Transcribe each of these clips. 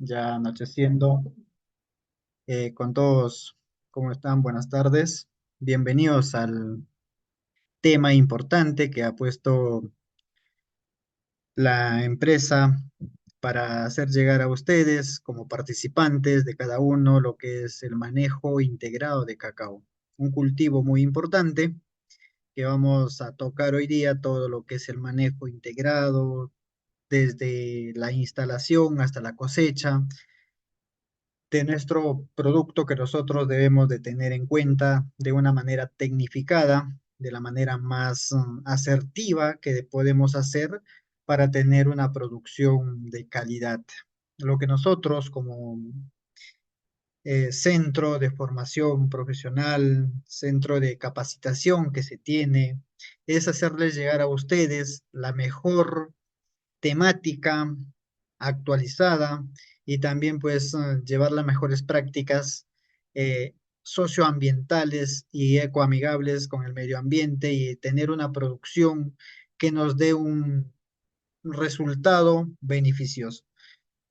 ya anocheciendo. Con todos, ¿cómo están? Buenas tardes. Bienvenidos al tema importante que ha puesto la empresa para hacer llegar a ustedes como participantes de cada uno lo que es el manejo integrado de cacao. Un cultivo muy importante que vamos a tocar hoy día, todo lo que es el manejo integrado, desde la instalación hasta la cosecha de nuestro producto que nosotros debemos de tener en cuenta de una manera tecnificada, de la manera más asertiva que podemos hacer para tener una producción de calidad. Lo que nosotros como centro de formación profesional, centro de capacitación que se tiene, es hacerles llegar a ustedes la mejor temática actualizada y también pues llevar las mejores prácticas socioambientales y ecoamigables con el medio ambiente y tener una producción que nos dé un resultado beneficioso.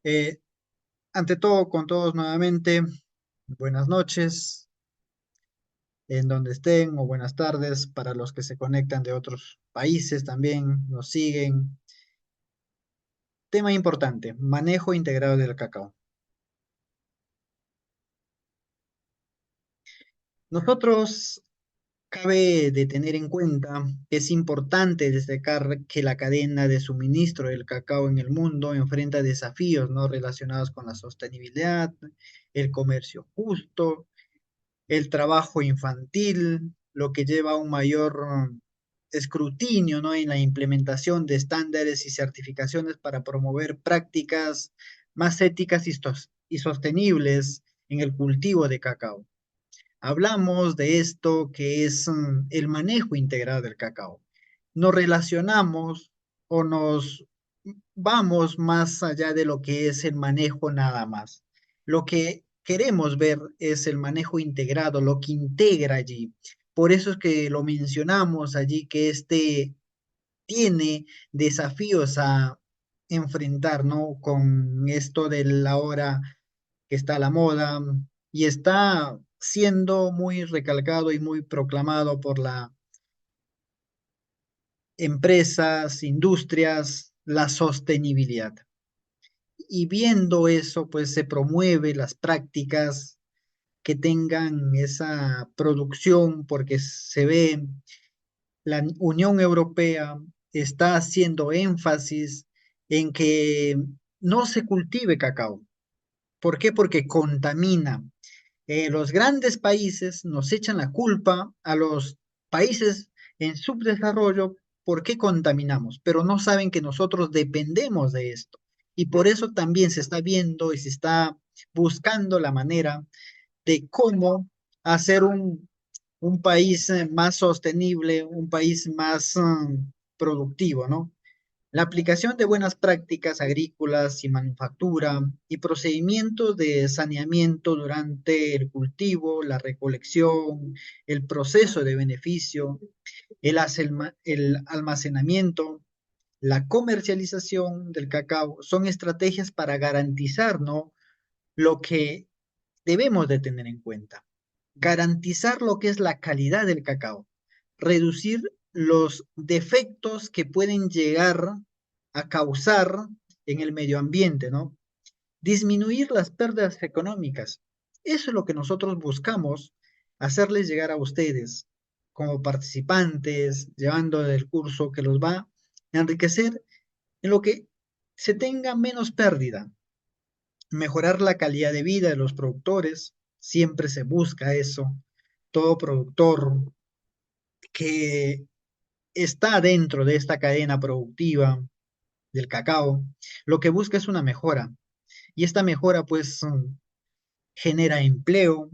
Eh, Ante todo, con todos nuevamente, buenas noches en donde estén o buenas tardes para los que se conectan de otros países también, nos siguen. Tema importante, manejo integrado del cacao. Nosotros cabe de tener en cuenta que es importante destacar que la cadena de suministro del cacao en el mundo enfrenta desafíos no relacionados con la sostenibilidad, el comercio justo, el trabajo infantil, lo que lleva a un mayor escrutinio, ¿no? En la implementación de estándares y certificaciones para promover prácticas más éticas y sostenibles en el cultivo de cacao. Hablamos de esto que es el manejo integral del cacao. Nos relacionamos o nos vamos más allá de lo que es el manejo nada más. Lo que queremos ver es el manejo integrado, lo que integra allí. Por eso es que lo mencionamos allí, que este tiene desafíos a enfrentar, ¿no? Con esto de la hora que está a la moda y está siendo muy recalcado y muy proclamado por las empresas, industrias, la sostenibilidad. Y viendo eso, pues se promueve las prácticas que tengan esa producción porque se ve la Unión Europea está haciendo énfasis en que no se cultive cacao. ¿Por qué? Porque contamina. Los grandes países nos echan la culpa a los países en subdesarrollo porque contaminamos, pero no saben que nosotros dependemos de esto. Y por eso también se está viendo y se está buscando la manera de cómo hacer un país más sostenible, un país más productivo, ¿no? La aplicación de buenas prácticas agrícolas y manufactura y procedimientos de saneamiento durante el cultivo, la recolección, el proceso de beneficio, el almacenamiento, la comercialización del cacao son estrategias para garantizar, ¿no? Lo que debemos de tener en cuenta. Garantizar lo que es la calidad del cacao, reducir los defectos que pueden llegar a causar en el medio ambiente, ¿no? Disminuir las pérdidas económicas. Eso es lo que nosotros buscamos hacerles llegar a ustedes como participantes, llevando el curso que los va a enriquecer en lo que se tenga menos pérdida, mejorar la calidad de vida de los productores, siempre se busca eso. Todo productor que está dentro de esta cadena productiva del cacao, lo que busca es una mejora. Y esta mejora pues genera empleo,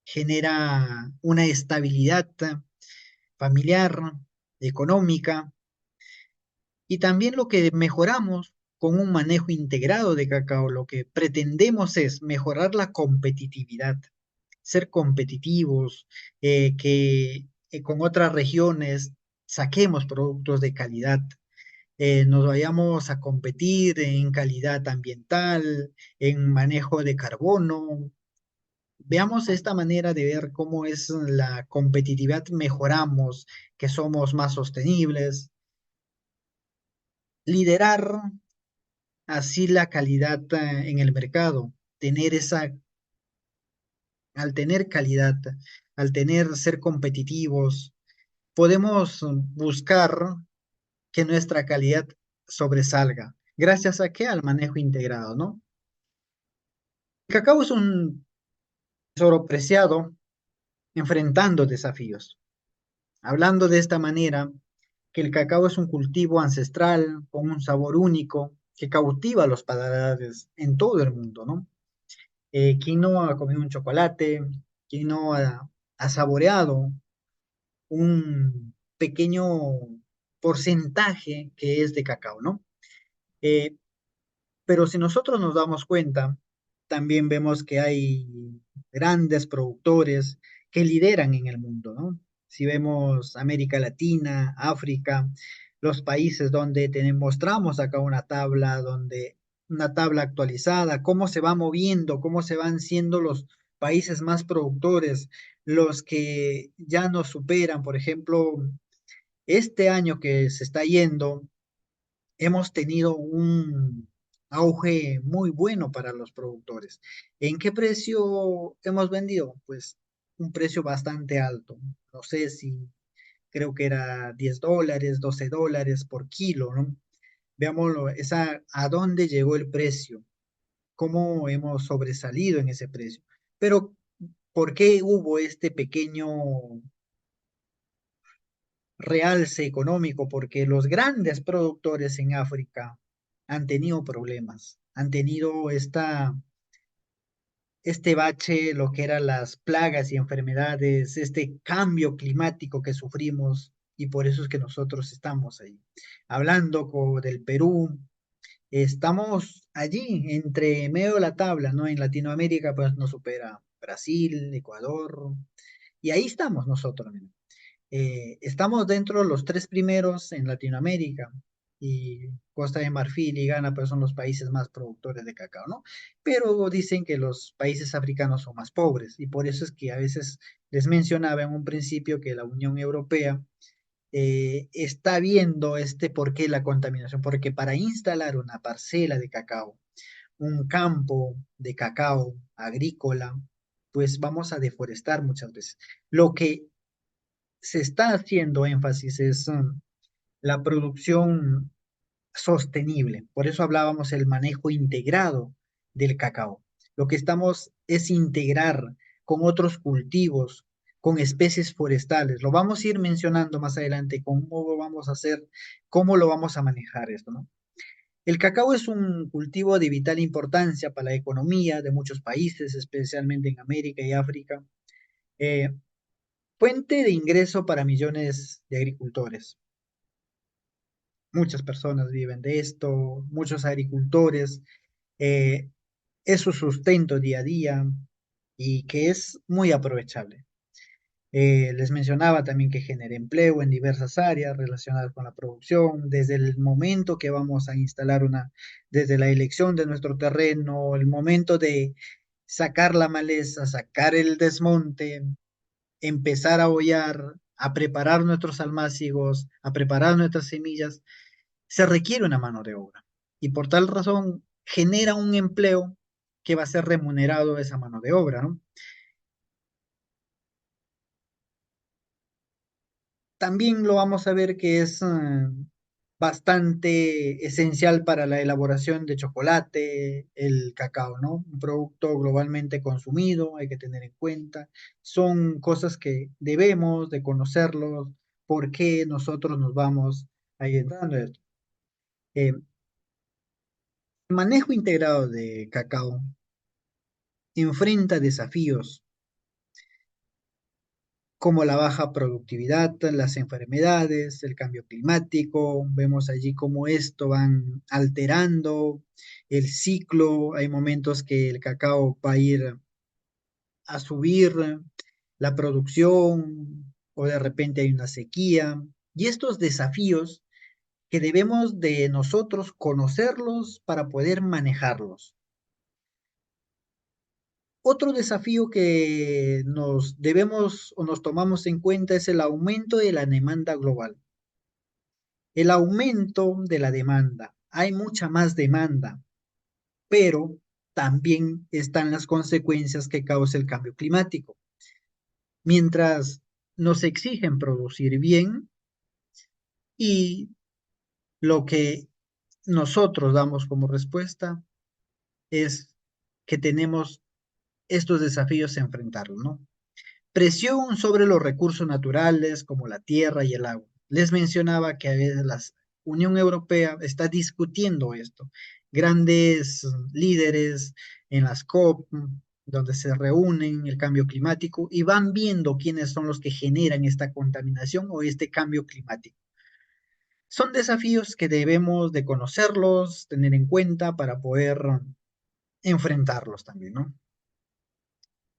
genera una estabilidad familiar, económica, y también lo que mejoramos con un manejo integrado de cacao, lo que pretendemos es mejorar la competitividad, ser competitivos, que con otras regiones saquemos productos de calidad, nos vayamos a competir en calidad ambiental, en manejo de carbono. Veamos esta manera de ver cómo es la competitividad, mejoramos, que somos más sostenibles, liderar así la calidad en el mercado, tener esa, al tener calidad, al tener, ser competitivos, podemos buscar que nuestra calidad sobresalga. ¿Gracias a qué? Al manejo integrado, ¿no? El cacao es un tesoro preciado enfrentando desafíos. Hablando de esta manera, que el cacao es un cultivo ancestral con un sabor único que cautiva a los paladares en todo el mundo, ¿no? ¿Quién no ha comido un chocolate? ¿Quién no ha saboreado un pequeño porcentaje que es de cacao, ¿no? Eh, Pero si nosotros nos damos cuenta, también vemos que hay grandes productores que lideran en el mundo, ¿no? Si vemos América Latina, África, los países donde mostramos acá una tabla actualizada, cómo se va moviendo, cómo se van siendo los países más productores, los que ya nos superan, por ejemplo, este año que se está yendo hemos tenido un auge muy bueno para los productores. ¿En qué precio hemos vendido? Pues un precio bastante alto. No sé si creo que era $10, $12 por kilo, ¿no? Veámoslo, a dónde llegó el precio, cómo hemos sobresalido en ese precio. Pero, ¿por qué hubo este pequeño realce económico? Porque los grandes productores en África han tenido problemas, han tenido este bache, lo que eran las plagas y enfermedades, este cambio climático que sufrimos y por eso es que nosotros estamos ahí. Hablando del Perú, estamos allí entre medio de la tabla, ¿no? En Latinoamérica pues nos supera Brasil, Ecuador y ahí estamos nosotros. Mira. Estamos dentro de los tres primeros en Latinoamérica y Costa de Marfil y Ghana pues son los países más productores de cacao, ¿no? Pero dicen que los países africanos son más pobres y por eso es que a veces les mencionaba en un principio que la Unión Europea está viendo por qué la contaminación, porque para instalar una parcela de cacao, un campo de cacao agrícola, pues vamos a deforestar muchas veces. Lo que se está haciendo énfasis es la producción sostenible. Por eso hablábamos el manejo integrado del cacao. Lo que estamos es integrar con otros cultivos, con especies forestales. Lo vamos a ir mencionando más adelante, cómo lo vamos a hacer, cómo lo vamos a manejar esto, ¿no? El cacao es un cultivo de vital importancia para la economía de muchos países, especialmente en América y África. Eh, Fuente de ingreso para millones de agricultores. Muchas personas viven de esto, muchos agricultores, eh, es su sustento día a día y que es muy aprovechable. Les mencionaba también que genera empleo en diversas áreas relacionadas con la producción, desde el momento que vamos a instalar desde la elección de nuestro terreno, el momento de sacar la maleza, sacar el desmonte, empezar a hollar, a preparar nuestros almácigos, a preparar nuestras semillas, se requiere una mano de obra. Y por tal razón genera un empleo que va a ser remunerado esa mano de obra, ¿no? También lo vamos a ver que es bastante esencial para la elaboración de chocolate, el cacao, ¿no? Un producto globalmente consumido, hay que tener en cuenta. Son cosas que debemos de conocerlos, por qué nosotros nos vamos ahí entrando. El manejo integrado de cacao enfrenta desafíos como la baja productividad, las enfermedades, el cambio climático. Vemos allí cómo esto van alterando el ciclo. Hay momentos que el cacao va a ir a subir la producción o de repente hay una sequía. Y estos desafíos que debemos de nosotros conocerlos para poder manejarlos. Otro desafío que nos debemos o nos tomamos en cuenta es el aumento de la demanda global. El aumento de la demanda. Hay mucha más demanda, pero también están las consecuencias que causa el cambio climático. Mientras nos exigen producir bien y lo que nosotros damos como respuesta es que tenemos estos desafíos a enfrentarlos, ¿no? Presión sobre los recursos naturales como la tierra y el agua. Les mencionaba que a veces la Unión Europea está discutiendo esto. Grandes líderes en las COP, donde se reúnen el cambio climático y van viendo quiénes son los que generan esta contaminación o este cambio climático. Son desafíos que debemos de conocerlos, tener en cuenta para poder enfrentarlos también, ¿no?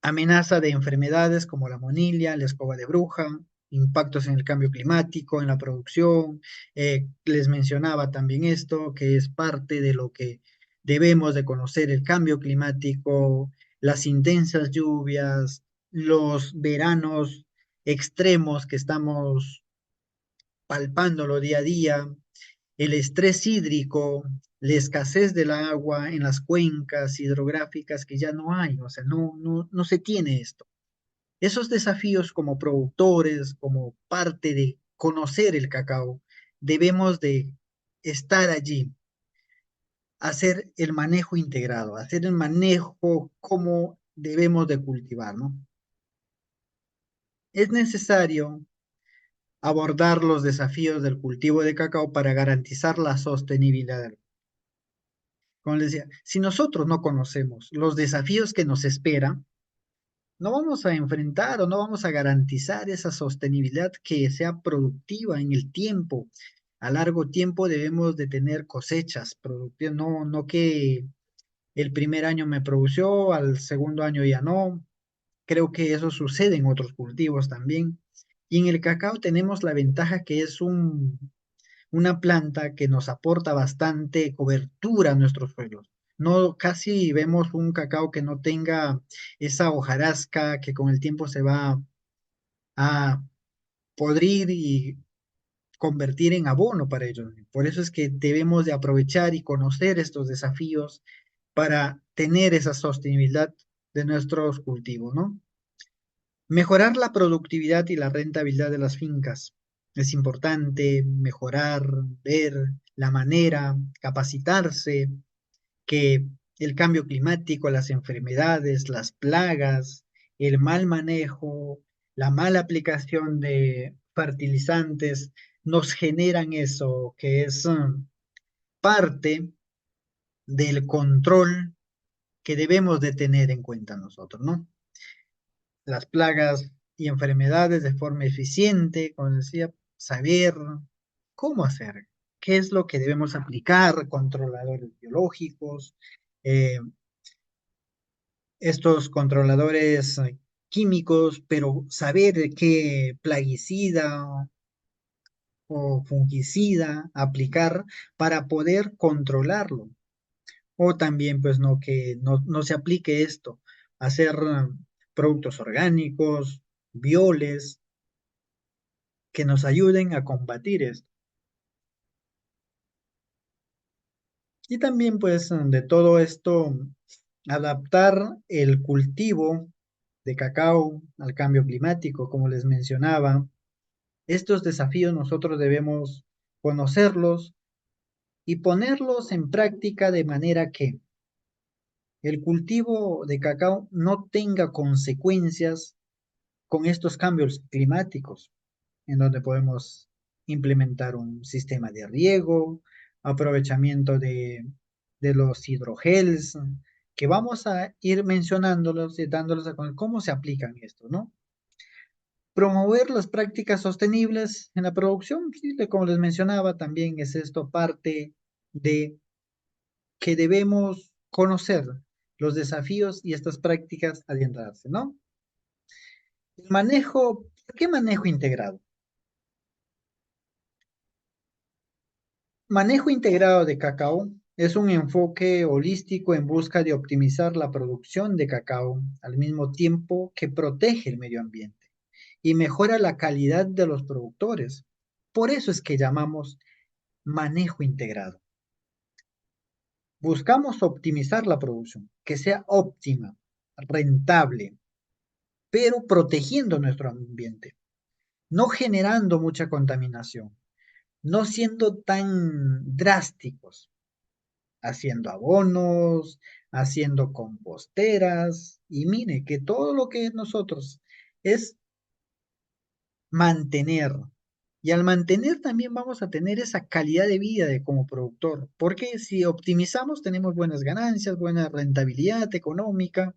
Amenaza de enfermedades como la monilia, la escoba de bruja, impactos en el cambio climático, en la producción. Les mencionaba también esto, que es parte de lo que debemos de conocer, el cambio climático, las intensas lluvias, los veranos extremos que estamos palpándolo día a día, el estrés hídrico, la escasez del agua en las cuencas hidrográficas que ya no hay, o sea, no se tiene esto. Esos desafíos como productores, como parte de conocer el cacao, debemos de estar allí, hacer el manejo integrado, hacer el manejo como debemos de cultivar, ¿no? Es necesario abordar los desafíos del cultivo de cacao para garantizar la sostenibilidad. Como les decía, si nosotros no conocemos los desafíos que nos esperan, no vamos a enfrentar o no vamos a garantizar esa sostenibilidad que sea productiva en el tiempo. A largo tiempo debemos de tener cosechas productivas, no que el primer año me produció, al segundo año ya no. Creo que eso sucede en otros cultivos también. Y en el cacao tenemos la ventaja que es una planta que nos aporta bastante cobertura a nuestros suelos. No casi vemos un cacao que no tenga esa hojarasca que con el tiempo se va a podrir y convertir en abono para ellos. Por eso es que debemos de aprovechar y conocer estos desafíos para tener esa sostenibilidad de nuestros cultivos, ¿no? Mejorar la productividad y la rentabilidad de las fincas. Es importante mejorar, ver la manera, capacitarse, que el cambio climático, las enfermedades, las plagas, el mal manejo, la mala aplicación de fertilizantes nos generan eso, que es parte del control que debemos de tener en cuenta nosotros, ¿no? Las plagas y enfermedades de forma eficiente, como decía, saber cómo hacer, qué es lo que debemos aplicar, controladores biológicos, eh, estos controladores químicos, pero saber qué plaguicida o fungicida aplicar para poder controlarlo. O también, pues, no, que no se aplique esto, hacer productos orgánicos, bioles, que nos ayuden a combatir esto. Y también, pues, de todo esto, adaptar el cultivo de cacao al cambio climático, como les mencionaba. Estos desafíos nosotros debemos conocerlos y ponerlos en práctica de manera que el cultivo de cacao no tenga consecuencias con estos cambios climáticos, en donde podemos implementar un sistema de riego, aprovechamiento de los hidrogels, que vamos a ir mencionándolos y dándolos a conocer cómo se aplican esto, ¿no? Promover las prácticas sostenibles en la producción, sí, como les mencionaba, también es esto parte de que debemos conocer los desafíos y estas prácticas adentrarse, ¿no? El manejo, ¿por qué manejo integrado? Manejo integrado de cacao es un enfoque holístico en busca de optimizar la producción de cacao al mismo tiempo que protege el medio ambiente y mejora la calidad de los productores. Por eso es que llamamos manejo integrado. Buscamos optimizar la producción, que sea óptima, rentable, pero protegiendo nuestro ambiente, no generando mucha contaminación, no siendo tan drásticos, haciendo abonos, haciendo composteras, y mire que todo lo que nosotros es mantener. Y al mantener también vamos a tener esa calidad de vida de como productor, porque si optimizamos tenemos buenas ganancias, buena rentabilidad económica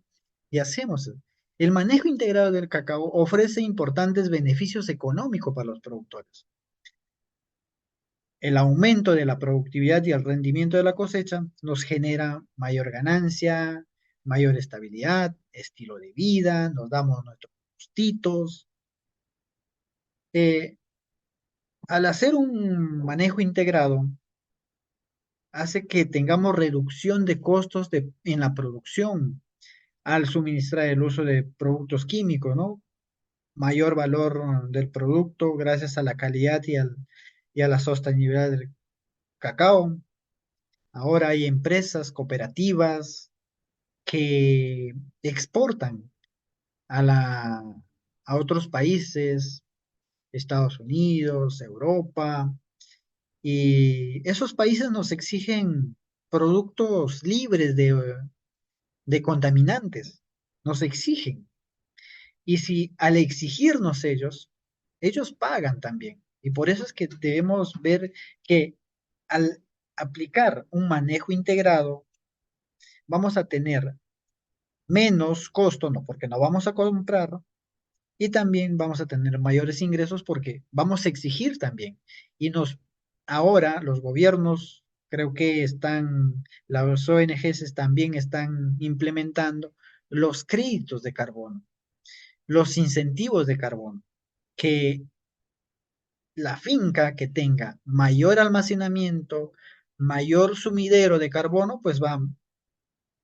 y hacemos. El manejo integrado del cacao ofrece importantes beneficios económicos para los productores. El aumento de la productividad y el rendimiento de la cosecha nos genera mayor ganancia, mayor estabilidad, estilo de vida, nos damos nuestros gustitos. Eh, Al hacer un manejo integrado, hace que tengamos reducción de costos en la producción al suministrar el uso de productos químicos, ¿no? Mayor valor del producto gracias a la calidad y a la sostenibilidad del cacao. Ahora hay empresas cooperativas que exportan a, la, a otros países, Estados Unidos, Europa, y esos países nos exigen productos libres de contaminantes, nos exigen. Y si al exigirnos ellos pagan también. Y por eso es que debemos ver que al aplicar un manejo integrado, vamos a tener menos costo, no, porque no vamos a comprar, y también vamos a tener mayores ingresos porque vamos a exigir también. Y ahora los gobiernos, creo que las ONGs también están implementando los créditos de carbono, los incentivos de carbono, que la finca que tenga mayor almacenamiento, mayor sumidero de carbono, pues va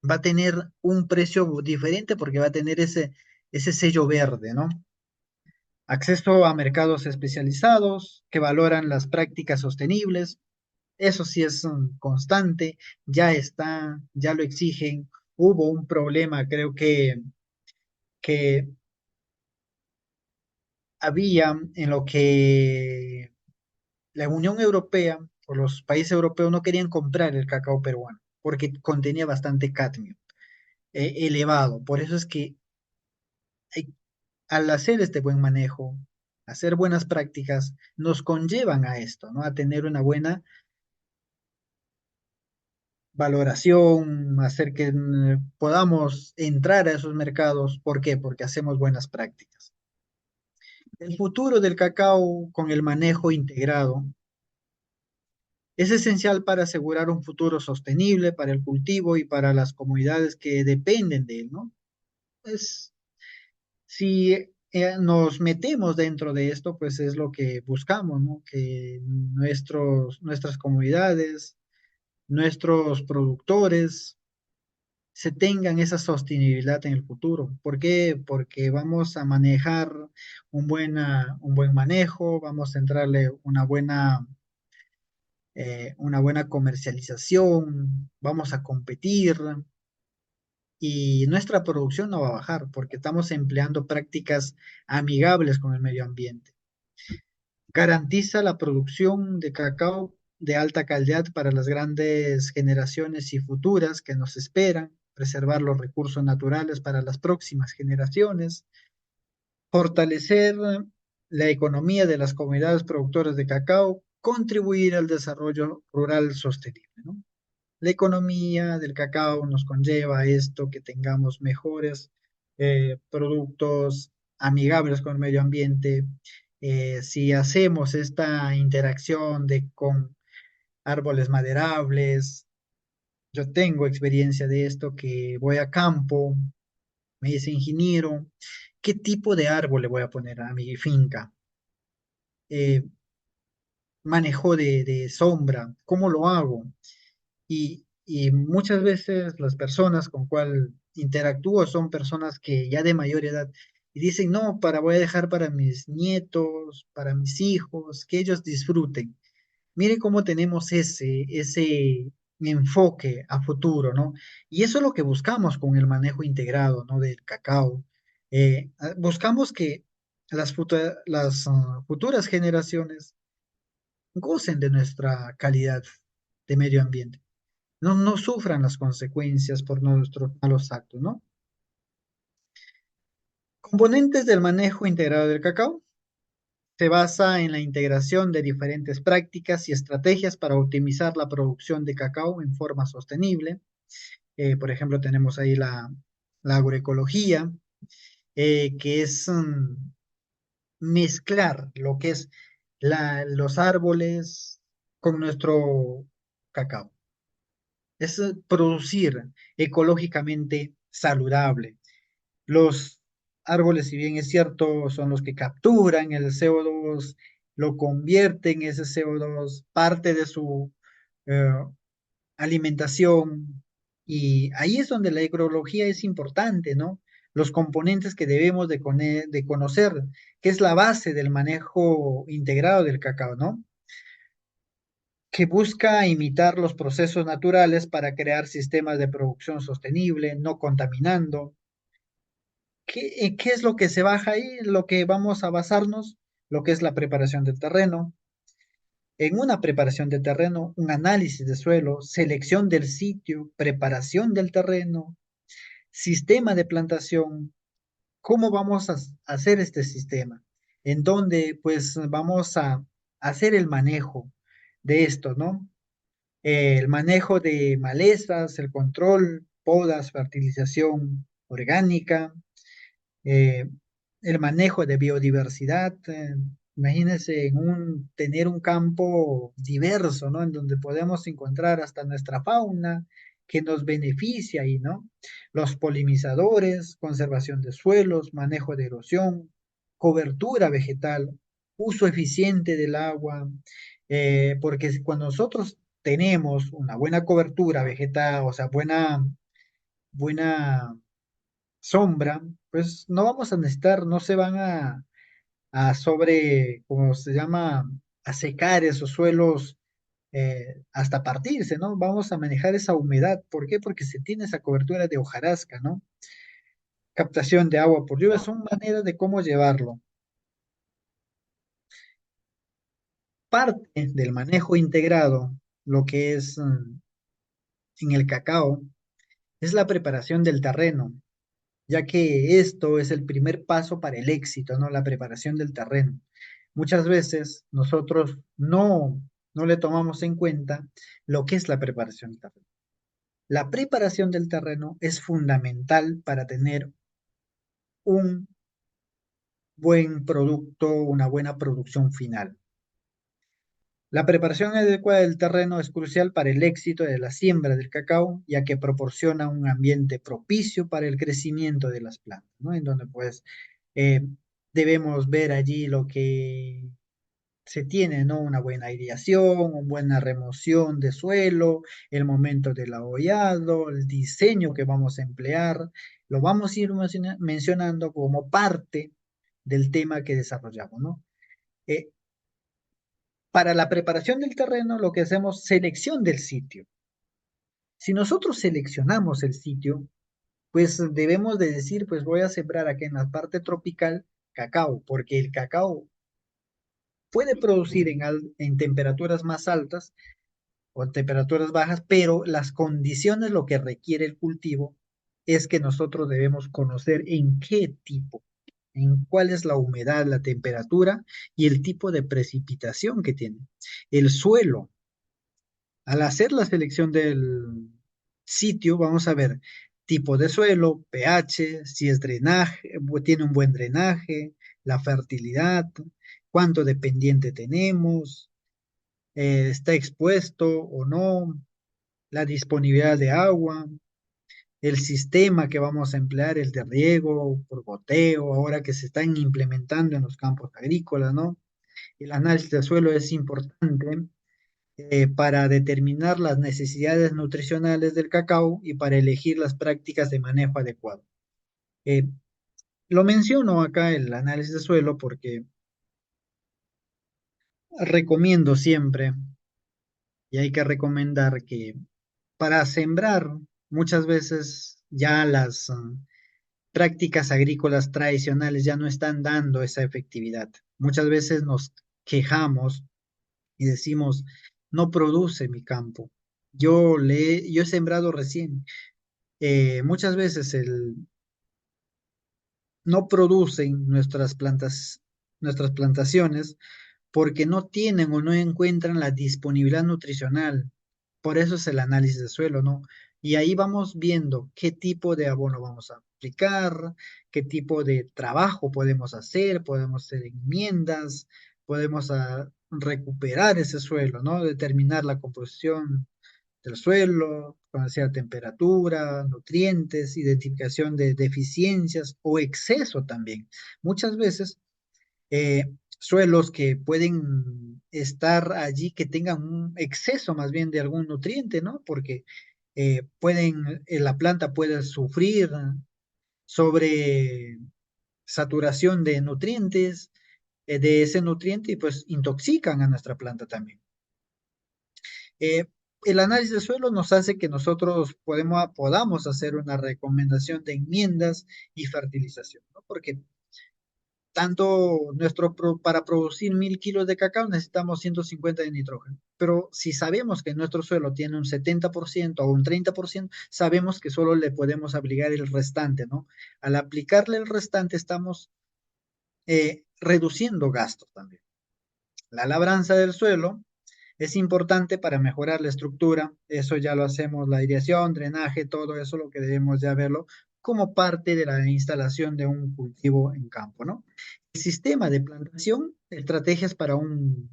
a tener un precio diferente porque va a tener ese sello verde, ¿no? Acceso a mercados especializados que valoran las prácticas sostenibles. Eso sí es constante, ya está, ya lo exigen. Hubo un problema, creo que había en lo que la Unión Europea o los países europeos no querían comprar el cacao peruano porque contenía bastante cadmio elevado. Por eso es que hay al hacer este buen manejo, hacer buenas prácticas, nos conllevan a esto, ¿no? A tener una buena valoración, hacer que podamos entrar a esos mercados. ¿Por qué? Porque hacemos buenas prácticas. El futuro del cacao con el manejo integrado es esencial para asegurar un futuro sostenible para el cultivo y para las comunidades que dependen de él, ¿no? Es si nos metemos dentro de esto, pues es lo que buscamos, ¿no? Que nuestras comunidades, nuestros productores se tengan esa sostenibilidad en el futuro. ¿Por qué? Porque vamos a manejar un buen manejo, vamos a entrarle una buena comercialización, vamos a competir, y nuestra producción no va a bajar porque estamos empleando prácticas amigables con el medio ambiente. Garantiza la producción de cacao de alta calidad para las grandes generaciones y futuras que nos esperan, preservar los recursos naturales para las próximas generaciones, fortalecer la economía de las comunidades productoras de cacao, contribuir al desarrollo rural sostenible, ¿no? La economía del cacao nos conlleva a esto, que tengamos mejores productos amigables con el medio ambiente. Si hacemos esta interacción con árboles maderables, yo tengo experiencia de esto, que voy a campo, me dice ingeniero, ¿qué tipo de árbol le voy a poner a mi finca? Eh, manejo de sombra, ¿cómo lo hago? Y muchas veces las personas con cual interactúo son personas que ya de mayor edad y dicen, no, voy a dejar para mis nietos, para mis hijos, que ellos disfruten. Mire cómo tenemos ese enfoque a futuro, ¿no? Y eso es lo que buscamos con el manejo integrado, ¿no? Del cacao. Buscamos que las futuras generaciones gocen de nuestra calidad de medio ambiente, no sufran las consecuencias por nuestros malos actos, ¿no? Componentes del manejo integrado del cacao. Se basa en la integración de diferentes prácticas y estrategias para optimizar la producción de cacao en forma sostenible. Por ejemplo, tenemos ahí la agroecología, que es mezclar lo que es los árboles con nuestro cacao. Es producir ecológicamente saludable. Los árboles, si bien es cierto, son los que capturan el CO2, lo convierten ese CO2, parte de su eh, alimentación. Y ahí es donde la agroecología es importante, ¿no? Los componentes que debemos de conocer, que es la base del manejo integrado del cacao, ¿no? Que busca imitar los procesos naturales para crear sistemas de producción sostenible, no contaminando. ¿Qué es lo que se baja ahí? Lo que vamos a basarnos, lo que es la preparación del terreno. En una preparación de terreno, un análisis de suelo, selección del sitio, preparación del terreno, sistema de plantación. ¿Cómo vamos a hacer este sistema? En donde pues vamos a hacer el manejo de esto, ¿no? El manejo de malezas, el control, podas, fertilización orgánica, eh, el manejo de biodiversidad. Imagínense tener un campo diverso, ¿no? En donde podemos encontrar hasta nuestra fauna que nos beneficia ahí, ¿no? Los polinizadores, conservación de suelos, manejo de erosión, cobertura vegetal, uso eficiente del agua, porque cuando nosotros tenemos una buena cobertura vegetal, o sea, buena sombra, pues no vamos a necesitar, no se van como se llama, a secar esos suelos hasta partirse, ¿no? Vamos a manejar esa humedad. ¿Por qué? Porque se tiene esa cobertura de hojarasca, ¿no? Captación de agua por lluvia, son maneras de cómo llevarlo. Parte del manejo integrado, lo que es en el cacao, es la preparación del terreno, ya que esto es el primer paso para el éxito, ¿no? La preparación del terreno. Muchas veces nosotros no le tomamos en cuenta lo que es la preparación del terreno. La preparación del terreno es fundamental para tener un buen producto, una buena producción final. La preparación adecuada del terreno es crucial para el éxito de la siembra del cacao, ya que proporciona un ambiente propicio para el crecimiento de las plantas, ¿no? En donde pues eh, debemos ver allí lo que se tiene, ¿no? Una buena aireación, una buena remoción de suelo, el momento del ahollado, el diseño que vamos a emplear, lo vamos a ir mencionando como parte del tema que desarrollamos, ¿no? Eh, para la preparación del terreno, lo que hacemos, selección del sitio. Si nosotros seleccionamos el sitio, pues debemos de decir, pues voy a sembrar aquí en la parte tropical cacao, porque el cacao puede producir en temperaturas más altas o en temperaturas bajas, pero las condiciones, lo que requiere el cultivo, es que nosotros debemos conocer en qué tipo, en cuál es la humedad, la temperatura y el tipo de precipitación que tiene. El suelo, al hacer la selección del sitio, vamos a ver tipo de suelo, pH, si es drenaje, tiene un buen drenaje, la fertilidad, cuánto dependiente tenemos, está expuesto o no, la disponibilidad de agua, el sistema que vamos a emplear, el de riego por goteo, ahora que se están implementando en los campos agrícolas, ¿no? El análisis del suelo es importante para determinar las necesidades nutricionales del cacao y para elegir las prácticas de manejo adecuado. Eh, lo menciono acá el análisis de suelo porque recomiendo siempre, y hay que recomendar que para sembrar muchas veces ya las prácticas agrícolas tradicionales ya no están dando esa efectividad. Muchas veces nos quejamos y decimos, no produce mi campo. Yo he sembrado recién. Muchas veces no producen nuestras plantaciones porque no tienen o no encuentran la disponibilidad nutricional. Por eso es el análisis de suelo, ¿no? Y ahí vamos viendo qué tipo de abono vamos a aplicar, qué tipo de trabajo podemos hacer enmiendas, podemos recuperar ese suelo, ¿no? Determinar la composición del suelo, conocer temperatura, nutrientes, identificación de deficiencias o exceso también. Muchas veces suelos que pueden estar allí, que tengan un exceso más bien de algún nutriente, ¿no? Porque la planta puede sufrir sobre saturación de nutrientes, de ese nutriente y pues intoxican a nuestra planta también. Eh, el análisis de suelo nos hace que nosotros podamos hacer una recomendación de enmiendas y fertilización, ¿no? Porque para producir 1000 kilos de cacao necesitamos 150 de nitrógeno. Pero si sabemos que nuestro suelo tiene un 70% o un 30%, sabemos que solo le podemos aplicar el restante, ¿no? Al aplicarle el restante estamos reduciendo gastos también. La labranza del suelo es importante para mejorar la estructura, eso ya lo hacemos, la aireación, drenaje, todo eso lo que debemos ya verlo como parte de la instalación de un cultivo en campo, ¿no? El sistema de plantación, estrategias para un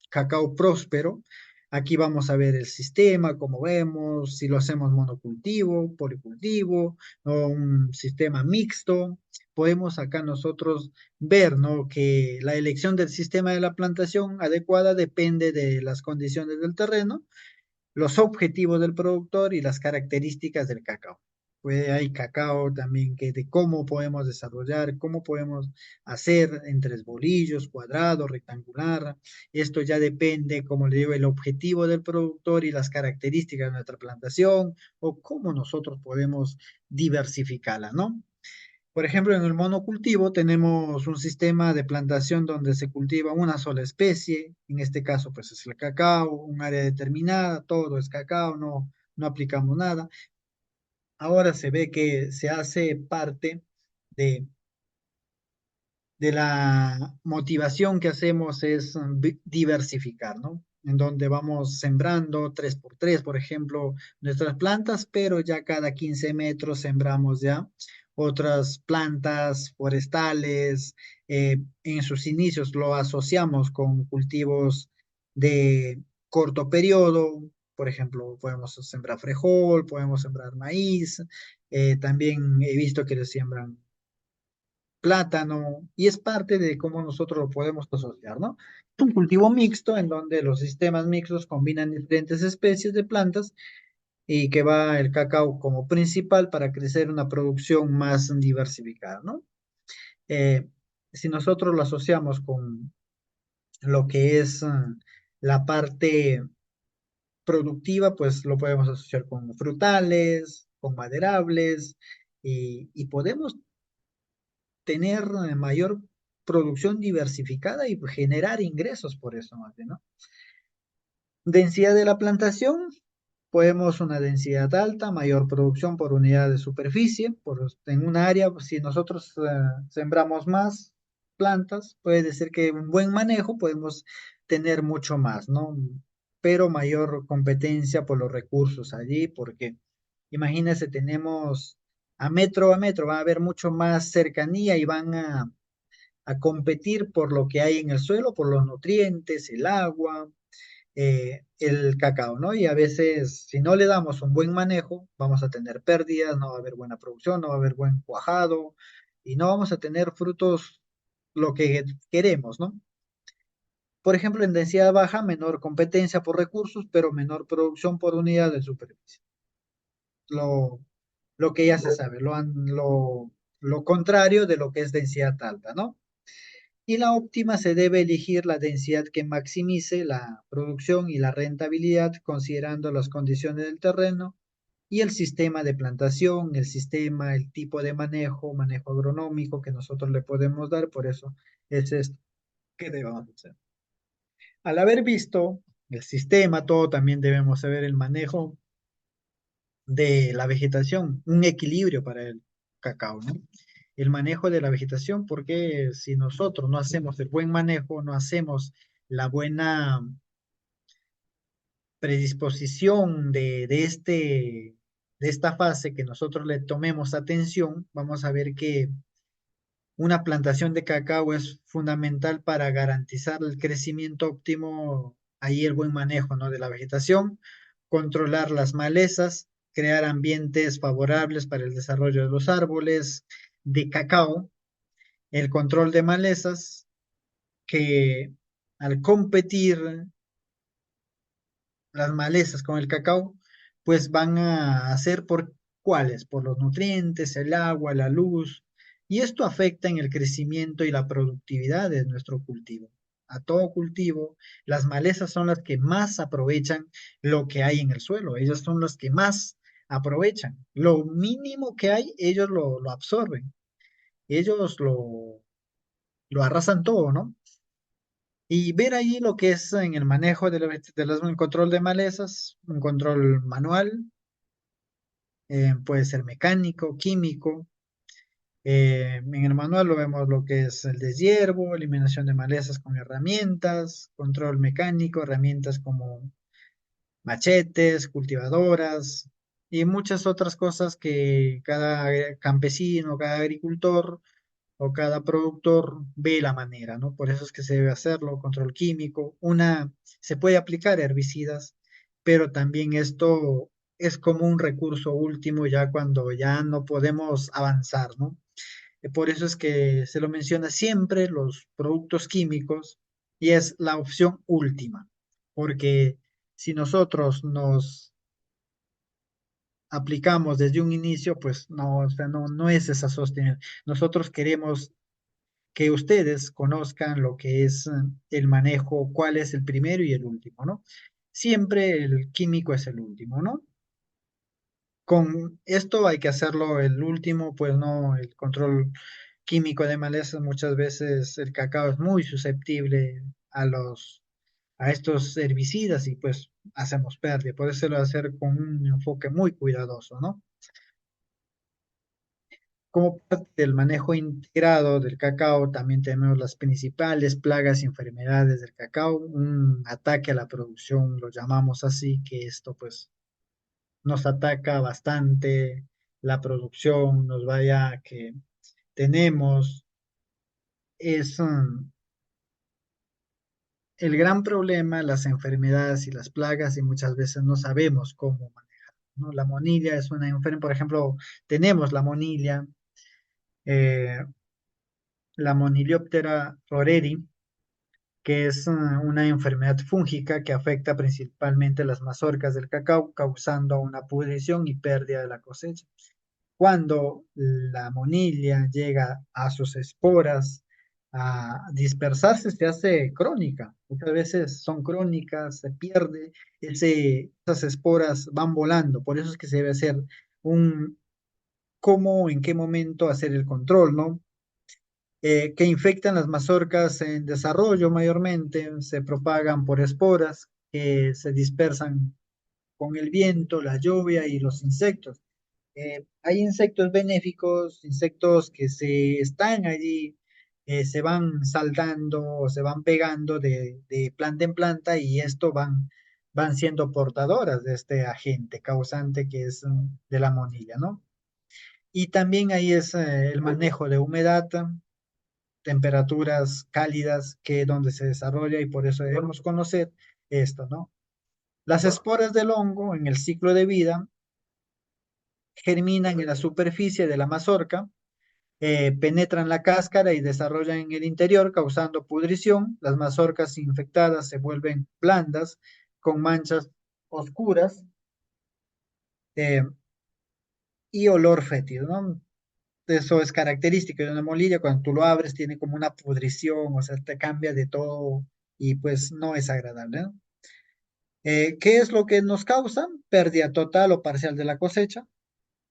cacao próspero. Aquí vamos a ver el sistema, como vemos, si lo hacemos monocultivo, policultivo o un sistema mixto. Podemos acá nosotros ver, ¿no? Que la elección del sistema de la plantación adecuada depende de las condiciones del terreno, los objetivos del productor y las características del cacao. Pues hay cacao también que de cómo podemos desarrollar, cómo podemos hacer en tres bolillos, cuadrado, rectangular. Esto ya depende, como le digo, el objetivo del productor y las características de nuestra plantación o cómo nosotros podemos diversificarla, ¿no? Por ejemplo, en el monocultivo tenemos un sistema de plantación donde se cultiva una sola especie, en este caso pues es el cacao, un área determinada, todo es cacao, no aplicamos nada. Ahora se ve que se hace parte de, de la motivación que hacemos es diversificar, ¿no? En donde vamos sembrando 3 por 3, por ejemplo, nuestras plantas, pero ya cada 15 metros sembramos ya otras plantas forestales. En sus inicios lo asociamos con cultivos de corto periodo, por ejemplo, podemos sembrar frijol, podemos sembrar maíz, también he visto que le siembran plátano, y es parte de cómo nosotros lo podemos asociar, ¿no? Es un cultivo mixto en donde los sistemas mixtos combinan diferentes especies de plantas y que va el cacao como principal para crecer una producción más diversificada, ¿no? Eh, si nosotros lo asociamos con lo que es la parte productiva, pues lo podemos asociar con frutales, con maderables, y podemos tener mayor producción diversificada y generar ingresos por eso más bien, ¿no? Densidad de la plantación, podemos una densidad alta, mayor producción por unidad de superficie, en un área, pues, si nosotros sembramos más plantas, puede ser que un buen manejo podemos tener mucho más, ¿no? Pero mayor competencia por los recursos allí, porque imagínense, tenemos a metro, va a haber mucho más cercanía y van a competir por lo que hay en el suelo, por los nutrientes, el agua, el cacao, ¿no? Y a veces, si no le damos un buen manejo, vamos a tener pérdidas, no va a haber buena producción, no va a haber buen cuajado y no vamos a tener frutos lo que queremos, ¿no? Por ejemplo, en densidad baja, menor competencia por recursos, pero menor producción por unidad de superficie. Lo, lo que ya se sabe, lo contrario de lo que es densidad alta, ¿no? Y la óptima se debe elegir la densidad que maximice la producción y la rentabilidad considerando las condiciones del terreno y el sistema de plantación, el sistema, el tipo de manejo, manejo agronómico que nosotros le podemos dar, por eso es esto que debemos hacer. Al haber visto el sistema, todo también debemos saber el manejo de la vegetación, un equilibrio para el cacao, ¿no? El manejo de la vegetación, porque si nosotros no hacemos el buen manejo, no hacemos la buena predisposición de esta fase que nosotros le tomemos atención, vamos a ver que una plantación de cacao es fundamental para garantizar el crecimiento óptimo, ahí el buen manejo, ¿no? de la vegetación, controlar las malezas, crear ambientes favorables para el desarrollo de los árboles de cacao, el control de malezas que al competir las malezas con el cacao, pues van a hacer por cuáles, por los nutrientes, el agua, la luz, y esto afecta en el crecimiento y la productividad de nuestro cultivo. A todo cultivo, las malezas son las que más aprovechan lo que hay en el suelo, ellas son las que más aprovechan. Lo mínimo que hay, ellos lo absorben, ellos lo arrasan todo, ¿no? Y ver ahí lo que es en el manejo un control de malezas, un control manual, puede ser mecánico, químico. En el manual lo vemos lo que es el deshiervo, eliminación de malezas con herramientas, control mecánico, herramientas como machetes, cultivadoras y muchas otras cosas que cada campesino, cada agricultor o cada productor ve la manera, ¿no? Por eso es que se debe hacerlo, control químico. Se puede aplicar herbicidas, pero también esto es como un recurso último ya cuando ya no podemos avanzar, ¿no? Por eso es que se lo menciona siempre los productos químicos y es la opción última, porque si nosotros nos aplicamos desde un inicio, pues no, o sea, no es esa sostenibilidad. Nosotros queremos que ustedes conozcan lo que es el manejo, cuál es el primero y el último, ¿no? Siempre el químico es el último, ¿no? Con esto hay que hacerlo el último, pues no, el control químico de malezas, muchas veces el cacao es muy susceptible a estos herbicidas y pues hacemos pérdida, por eso lo hacer con un enfoque muy cuidadoso, ¿no? Como parte del manejo integrado del cacao, también tenemos las principales plagas y enfermedades del cacao, un ataque a la producción, lo llamamos así, que esto pues nos ataca bastante la producción, nos vaya que tenemos, es el gran problema, las enfermedades y las plagas y muchas veces no sabemos cómo manejar, ¿no? La monilla es una enfermedad, por ejemplo, tenemos eh, la Monilioptera roreri, que es una enfermedad fúngica que afecta principalmente las mazorcas del cacao, causando una pudrición y pérdida de la cosecha. Cuando la monilla llega a sus esporas a dispersarse, se hace crónica. Muchas veces son crónicas, se pierde, esas esporas van volando. Por eso es que se debe hacer un cómo, en qué momento hacer el control, ¿no? Que infectan las mazorcas en desarrollo mayormente, se propagan por esporas que se dispersan con el viento, la lluvia y los insectos. Hay insectos benéficos, insectos que se están allí, se van saltando o se van pegando de planta en planta y esto van siendo portadoras de este agente causante que es de la monilla, ¿no? Y también ahí es el manejo de humedad, temperaturas cálidas, que es donde se desarrolla y por eso debemos conocer esto, ¿no? Las esporas del hongo en el ciclo de vida germinan en la superficie de la mazorca penetran la cáscara y desarrollan en el interior, causando pudrición. Las mazorcas infectadas se vuelven blandas, con manchas oscuras eh, y olor fétido, ¿no? Eso es característico de una molilla. Cuando tú lo abres, tiene como una pudrición, o sea, te cambia de todo y pues no es agradable, ¿no? ¿Qué es lo que nos causa? Pérdida total o parcial de la cosecha.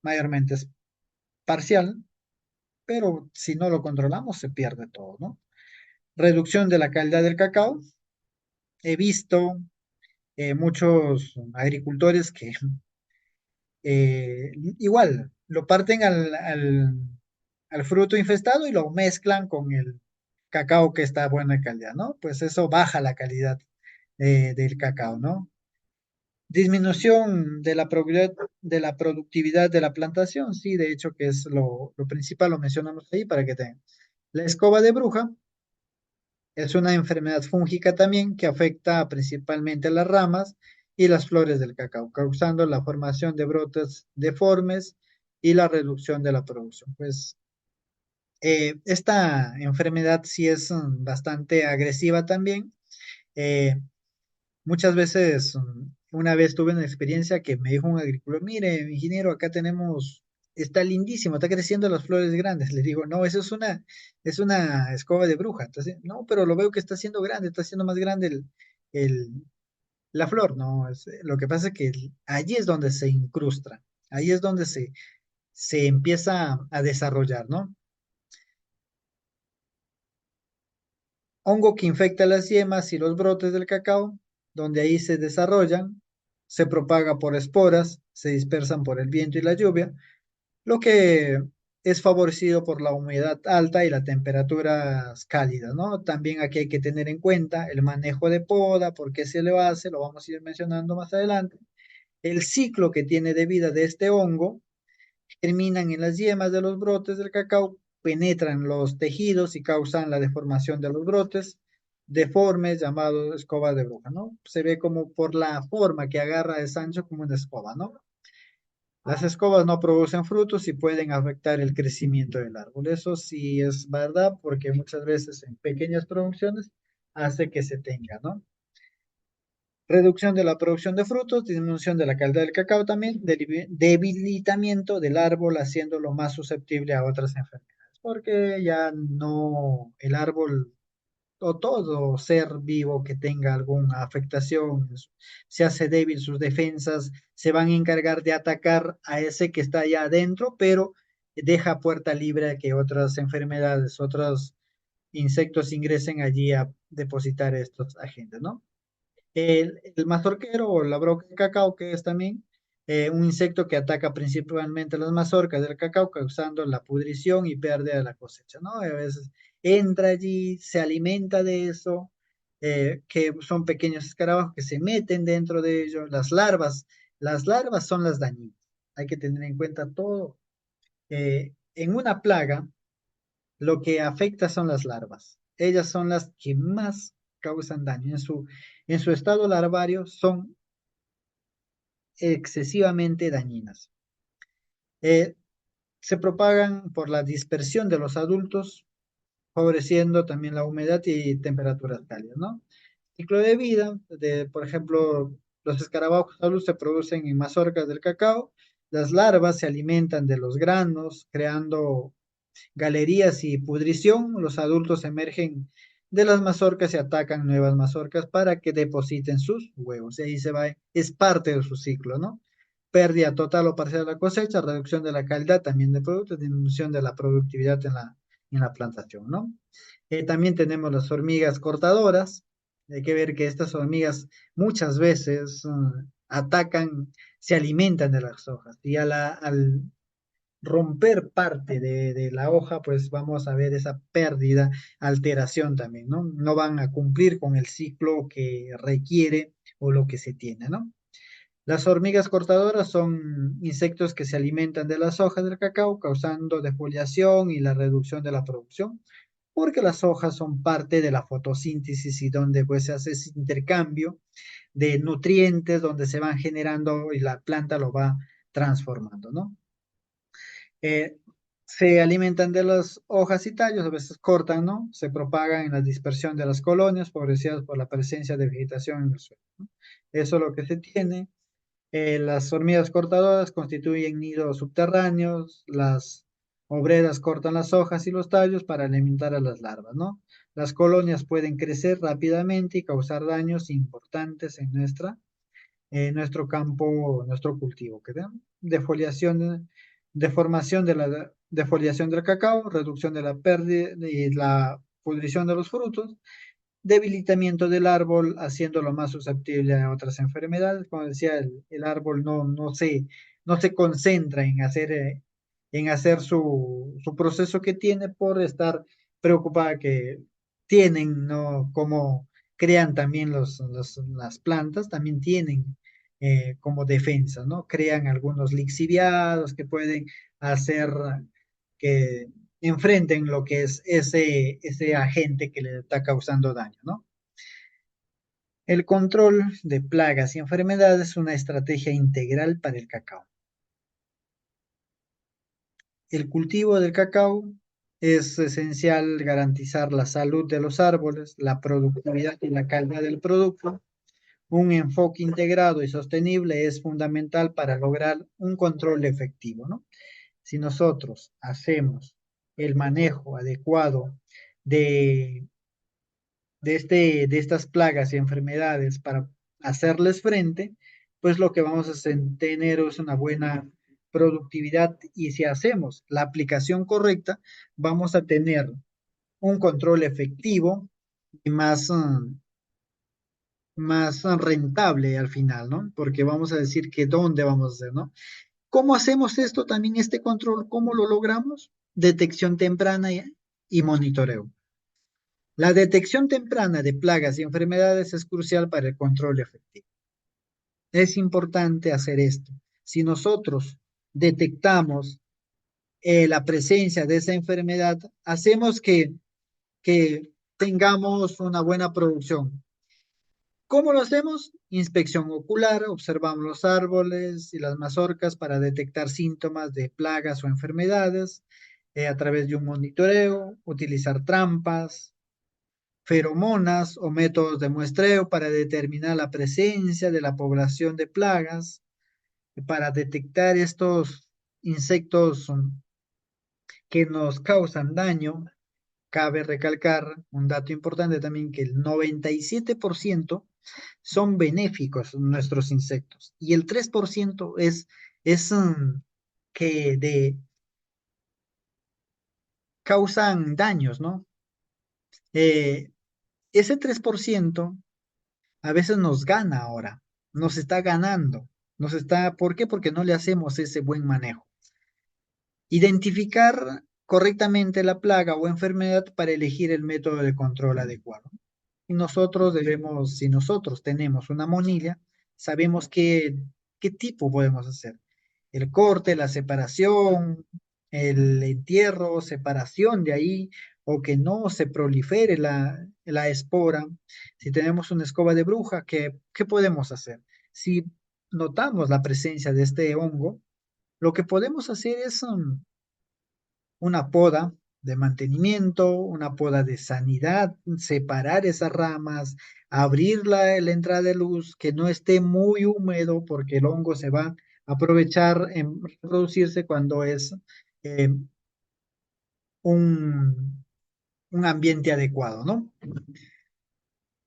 Mayormente es parcial, pero si no lo controlamos, se pierde todo, ¿no? Reducción de la calidad del cacao. He visto muchos agricultores que igual lo parten al fruto infestado y lo mezclan con el cacao que está buena calidad, ¿no? Pues eso baja la calidad del cacao, ¿no? Disminución de la productividad de la plantación, sí, de hecho que es lo principal, lo mencionamos ahí para que tengan. La escoba de bruja es una enfermedad fúngica también que afecta principalmente a las ramas y las flores del cacao, causando la formación de brotes deformes y la reducción de la producción. Pues esta enfermedad sí es bastante agresiva también. Eh, Muchas veces, una vez tuve una experiencia que me dijo un agricultor, mire, ingeniero, acá tenemos, está lindísimo, está creciendo las flores grandes. Le digo, no, eso es una escoba de bruja. Entonces, no, pero lo veo que está haciendo grande, está haciendo más grande el- la flor. No, lo que pasa es que allí es donde se incrusta, ahí es donde se empieza a desarrollar, ¿no? Hongo que infecta las yemas y los brotes del cacao, donde ahí se desarrollan, se propaga por esporas, se dispersan por el viento y la lluvia, lo que es favorecido por la humedad alta y las temperaturas cálidas, ¿no? También aquí hay que tener en cuenta el manejo de poda, por qué se le hace, lo vamos a ir mencionando más adelante, el ciclo que tiene de vida de este hongo, terminan en las yemas de los brotes del cacao, penetran los tejidos y causan la deformación de los brotes, deformes llamados escoba de bruja, ¿no? Se ve como por la forma que agarra el Sancho como una escoba, ¿no? Las escobas no producen frutos y pueden afectar el crecimiento del árbol. Eso sí es verdad porque muchas veces en pequeñas producciones hace que se tenga, ¿no? Reducción de la producción de frutos, disminución de la calidad del cacao también, debilitamiento del árbol haciéndolo más susceptible a otras enfermedades, porque ya no el árbol o todo ser vivo que tenga alguna afectación se hace débil, sus defensas se van a encargar de atacar a ese que está allá adentro, pero deja puerta libre a que otras enfermedades, otros insectos ingresen allí a depositar estos agentes, ¿no? El mazorquero o la broca de cacao, que es también un insecto que ataca principalmente las mazorcas del cacao, causando la pudrición y pérdida de la cosecha, ¿no? A veces entra allí, se alimenta de eso, que son pequeños escarabajos que se meten dentro de ellos, las larvas son las dañinas. Hay que tener en cuenta todo. En una plaga, lo que afecta son las larvas. Ellas son las que más causan daño. En su estado larvario son excesivamente dañinas. Eh, Se propagan por la dispersión de los adultos, favoreciendo también la humedad y temperaturas cálidas, ¿no? Ciclo de vida, por ejemplo, los escarabajos adultos se producen en mazorcas del cacao, las larvas se alimentan de los granos, creando galerías y pudrición, los adultos emergen de las mazorcas y atacan nuevas mazorcas para que depositen sus huevos. Y ahí se va, es parte de su ciclo, ¿no? Pérdida total o parcial de la cosecha, reducción de la calidad también de productos, disminución de la productividad en la plantación, ¿no? También tenemos las hormigas cortadoras. Hay que ver que estas hormigas muchas veces atacan, se alimentan de las hojas y al romper parte de la hoja, pues vamos a ver esa pérdida, alteración también, ¿no? No van a cumplir con el ciclo que requiere o lo que se tiene, ¿no? Las hormigas cortadoras son insectos que se alimentan de las hojas del cacao, causando defoliación y la reducción de la producción, porque las hojas son parte de la fotosíntesis y donde pues se hace ese intercambio de nutrientes, donde se van generando y la planta lo va transformando, ¿no? Se alimentan de las hojas y tallos, a veces cortan, ¿no? Se propagan en la dispersión de las colonias, favorecidas por la presencia de vegetación en el suelo, ¿no? Eso es lo que se tiene. Las hormigas cortadoras constituyen nidos subterráneos, las obreras cortan las hojas y los tallos para alimentar a las larvas, ¿no? Las colonias pueden crecer rápidamente y causar daños importantes en nuestro campo, nuestro cultivo. ¿Qué tal? Defoliación, deformación de la defoliación del cacao, reducción de la pérdida y la pudrición de los frutos, debilitamiento del árbol, haciéndolo más susceptible a otras enfermedades. Como decía, el árbol no se concentra en hacer su proceso que tiene por estar preocupada que tienen, ¿no? Como crean también las plantas, también tienen como defensa, ¿no? Crean algunos lixiviados que pueden hacer que enfrenten lo que es ese agente que le está causando daño, ¿no? El control de plagas y enfermedades es una estrategia integral para el cacao. El cultivo del cacao es esencial garantizar la salud de los árboles, la productividad y la calidad del producto. Un enfoque integrado y sostenible es fundamental para lograr un control efectivo, ¿no? Si nosotros hacemos el manejo adecuado de de estas plagas y enfermedades para hacerles frente, pues lo que vamos a tener es una buena productividad y si hacemos la aplicación correcta, vamos a tener un control efectivo y más rentable al final, ¿no? Porque vamos a decir que dónde vamos a hacer, ¿no? ¿Cómo hacemos esto también, este control? ¿Cómo lo logramos? Detección temprana y monitoreo. La detección temprana de plagas y enfermedades es crucial para el control efectivo. Es importante hacer esto. Si nosotros detectamos la presencia de esa enfermedad, hacemos que tengamos una buena producción. ¿Cómo lo hacemos? Inspección ocular, observamos los árboles y las mazorcas para detectar síntomas de plagas o enfermedades a través de un monitoreo, utilizar trampas, feromonas o métodos de muestreo para determinar la presencia de la población de plagas, para detectar estos insectos que nos causan daño. Cabe recalcar un dato importante también que el 97% son benéficos nuestros insectos y el 3% es que causan daños, ¿no? Eh, ese 3% a veces nos gana ahora, nos está ganando, ¿por qué? Porque no le hacemos ese buen manejo. Identificar correctamente la plaga o enfermedad para elegir el método de control adecuado. Y nosotros debemos, si nosotros tenemos una monilla, sabemos qué tipo podemos hacer. El corte, la separación, el entierro, separación de ahí, o que no se prolifere la espora. Si tenemos una escoba de bruja, ¿qué podemos hacer? Si notamos la presencia de este hongo, lo que podemos hacer es una poda de mantenimiento, una poda de sanidad, separar esas ramas, abrir la entrada de luz, que no esté muy húmedo porque el hongo se va a aprovechar en reproducirse cuando es eh, un, un ambiente adecuado, ¿no?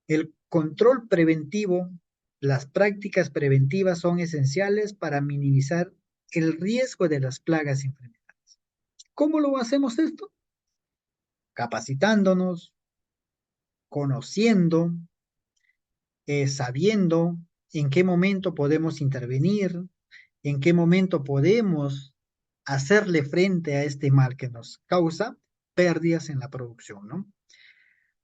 El control preventivo, las prácticas preventivas son esenciales para minimizar el riesgo de las plagas y enfermedades. ¿Cómo lo hacemos esto? Capacitándonos, conociendo, sabiendo en qué momento podemos intervenir, en qué momento podemos hacerle frente a este mal que nos causa pérdidas en la producción, ¿no?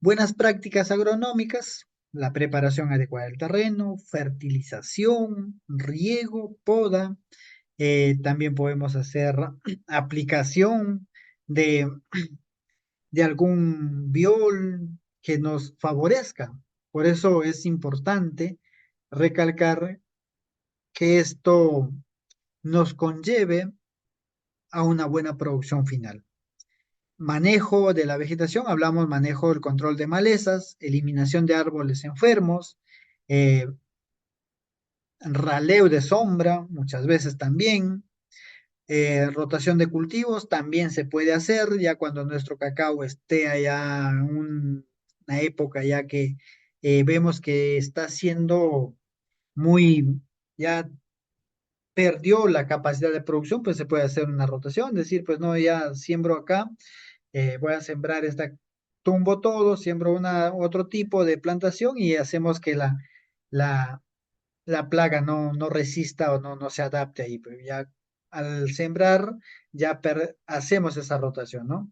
Buenas prácticas agronómicas, la preparación adecuada del terreno, fertilización, riego, poda. También podemos hacer aplicación de algún biol que nos favorezca. Por eso es importante recalcar que esto nos conlleve a una buena producción final. Manejo de la vegetación, hablamos manejo del control de malezas, eliminación de árboles enfermos, eh, raleo de sombra, muchas veces también, rotación de cultivos también se puede hacer ya cuando nuestro cacao esté allá en una época ya que vemos que está siendo muy, ya perdió la capacidad de producción, pues se puede hacer una rotación, decir, pues no, ya siembro acá, voy a sembrar esta, tumbo todo, siembro otro tipo de plantación y hacemos que la, la plaga no resista o no se adapte ahí, pues ya al sembrar ya hacemos esa rotación, ¿no?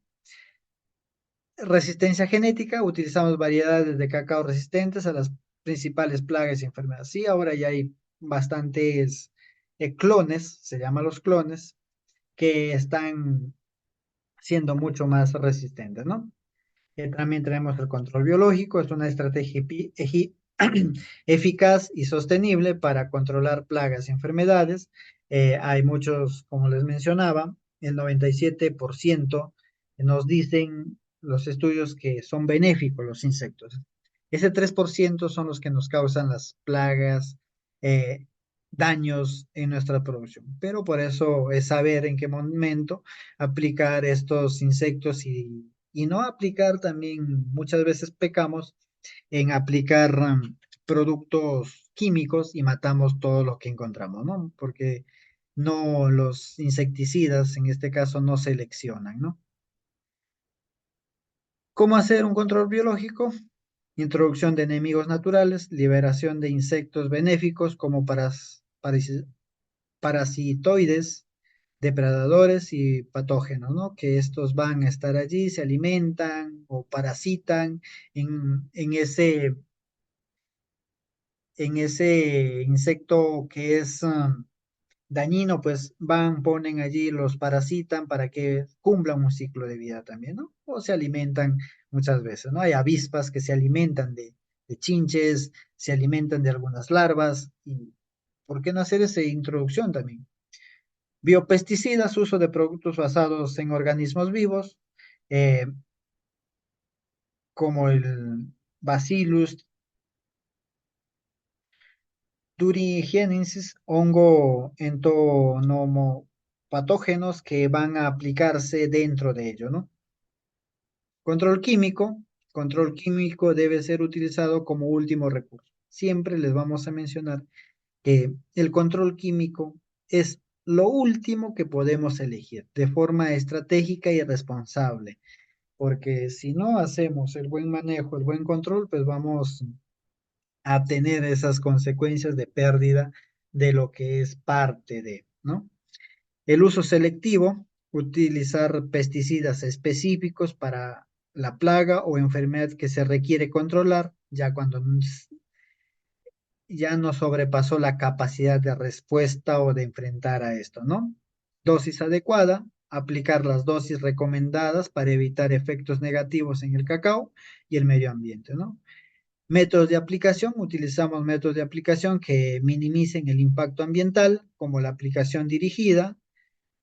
Resistencia genética, utilizamos variedades de cacao resistentes a las principales plagas y enfermedades. Sí, ahora ya hay bastantes clones, se llaman los clones, que están siendo mucho más resistentes, ¿no? También tenemos el control biológico, es una estrategia eficaz y sostenible para controlar plagas y enfermedades. Hay muchos, como les mencionaba, el 97% nos dicen los estudios que son benéficos los insectos. Ese 3% son los que nos causan las plagas, eh, daños en nuestra producción. Pero por eso es saber en qué momento aplicar estos insectos y no aplicar también, muchas veces pecamos en aplicar productos químicos y matamos todo lo que encontramos, ¿no? Porque no los insecticidas, en este caso, no seleccionan, ¿no? ¿Cómo hacer un control biológico? Introducción de enemigos naturales, liberación de insectos benéficos como parasitoides, depredadores y patógenos, ¿no? Que estos van a estar allí, se alimentan o parasitan en ese insecto que es dañino, pues van, ponen allí, los parasitan para que cumplan un ciclo de vida también, ¿no? O se alimentan muchas veces, ¿no? Hay avispas que se alimentan de chinches, se alimentan de algunas larvas y ¿por qué no hacer esa introducción también? Biopesticidas, uso de productos basados en organismos vivos, eh, como el Bacillus thuringiensis, hongo entomopatógenos que van a aplicarse dentro de ello, ¿no? Control químico. Control químico debe ser utilizado como último recurso. Siempre les vamos a mencionar que el control químico es lo último que podemos elegir de forma estratégica y responsable, porque si no hacemos el buen manejo, el buen control, pues vamos a tener esas consecuencias de pérdida de lo que es parte de, ¿no? El uso selectivo, utilizar pesticidas específicos para la plaga o enfermedad que se requiere controlar, ya cuando ya no sobrepasó la capacidad de respuesta o de enfrentar a esto, ¿no? Dosis adecuada, aplicar las dosis recomendadas para evitar efectos negativos en el cacao y el medio ambiente, ¿no? Métodos de aplicación, utilizamos métodos de aplicación que minimicen el impacto ambiental, como la aplicación dirigida,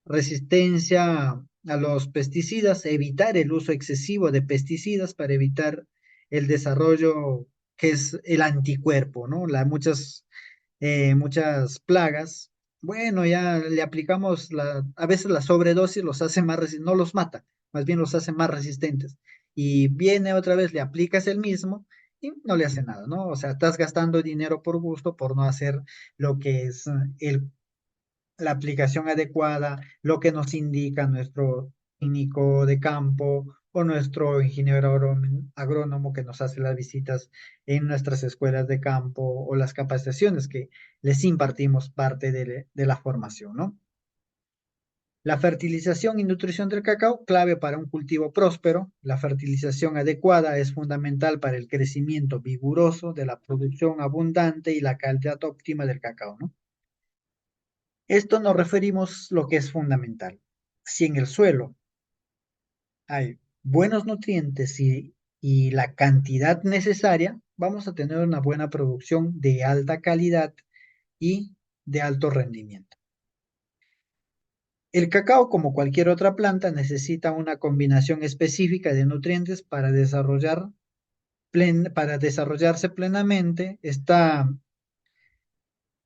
resistencia a los pesticidas, evitar el uso excesivo de pesticidas para evitar el desarrollo que es el anticuerpo, ¿no? Muchas plagas. Bueno, ya le aplicamos a veces la sobredosis los hace más no los mata, más bien los hace más resistentes. Y viene otra vez, le aplicas el mismo y no le hace nada, ¿no? O sea, estás gastando dinero por gusto, por no hacer lo que es la aplicación adecuada, lo que nos indica nuestro técnico de campo o nuestro ingeniero agrónomo que nos hace las visitas en nuestras escuelas de campo o las capacitaciones que les impartimos parte de la formación, ¿no? La fertilización y nutrición del cacao, clave para un cultivo próspero. La fertilización adecuada es fundamental para el crecimiento vigoroso de la producción abundante y la calidad óptima del cacao, ¿no? Esto nos referimos lo que es fundamental. Si en el suelo hay buenos nutrientes y la cantidad necesaria, vamos a tener una buena producción de alta calidad y de alto rendimiento. El cacao, como cualquier otra planta, necesita una combinación específica de nutrientes para desarrollarse plenamente. Esta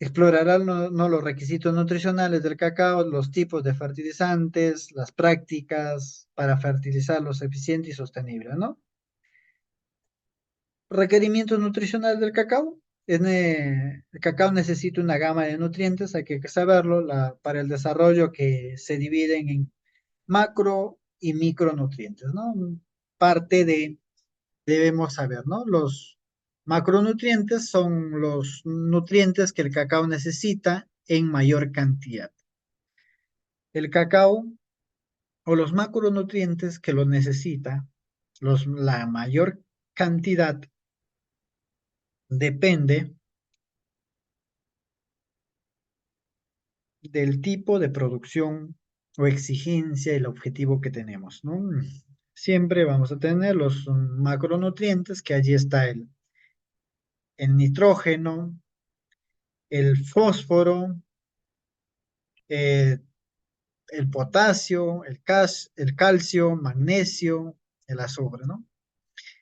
explorará no, los requisitos nutricionales del cacao, los tipos de fertilizantes, las prácticas para fertilizarlos eficiente y sostenible, ¿no? Requerimientos nutricionales del cacao. El cacao necesita una gama de nutrientes, hay que saberlo, para el desarrollo que se dividen en macro y micronutrientes, ¿no? Parte de, debemos saber, ¿no? Los macronutrientes son los nutrientes que el cacao necesita en mayor cantidad. El cacao o los macronutrientes que lo necesita, la mayor cantidad depende del tipo de producción o exigencia y el objetivo que tenemos, ¿no? Siempre vamos a tener los macronutrientes, que allí está el nitrógeno, el fósforo, eh, el potasio, el calcio, magnesio, el azufre, ¿no?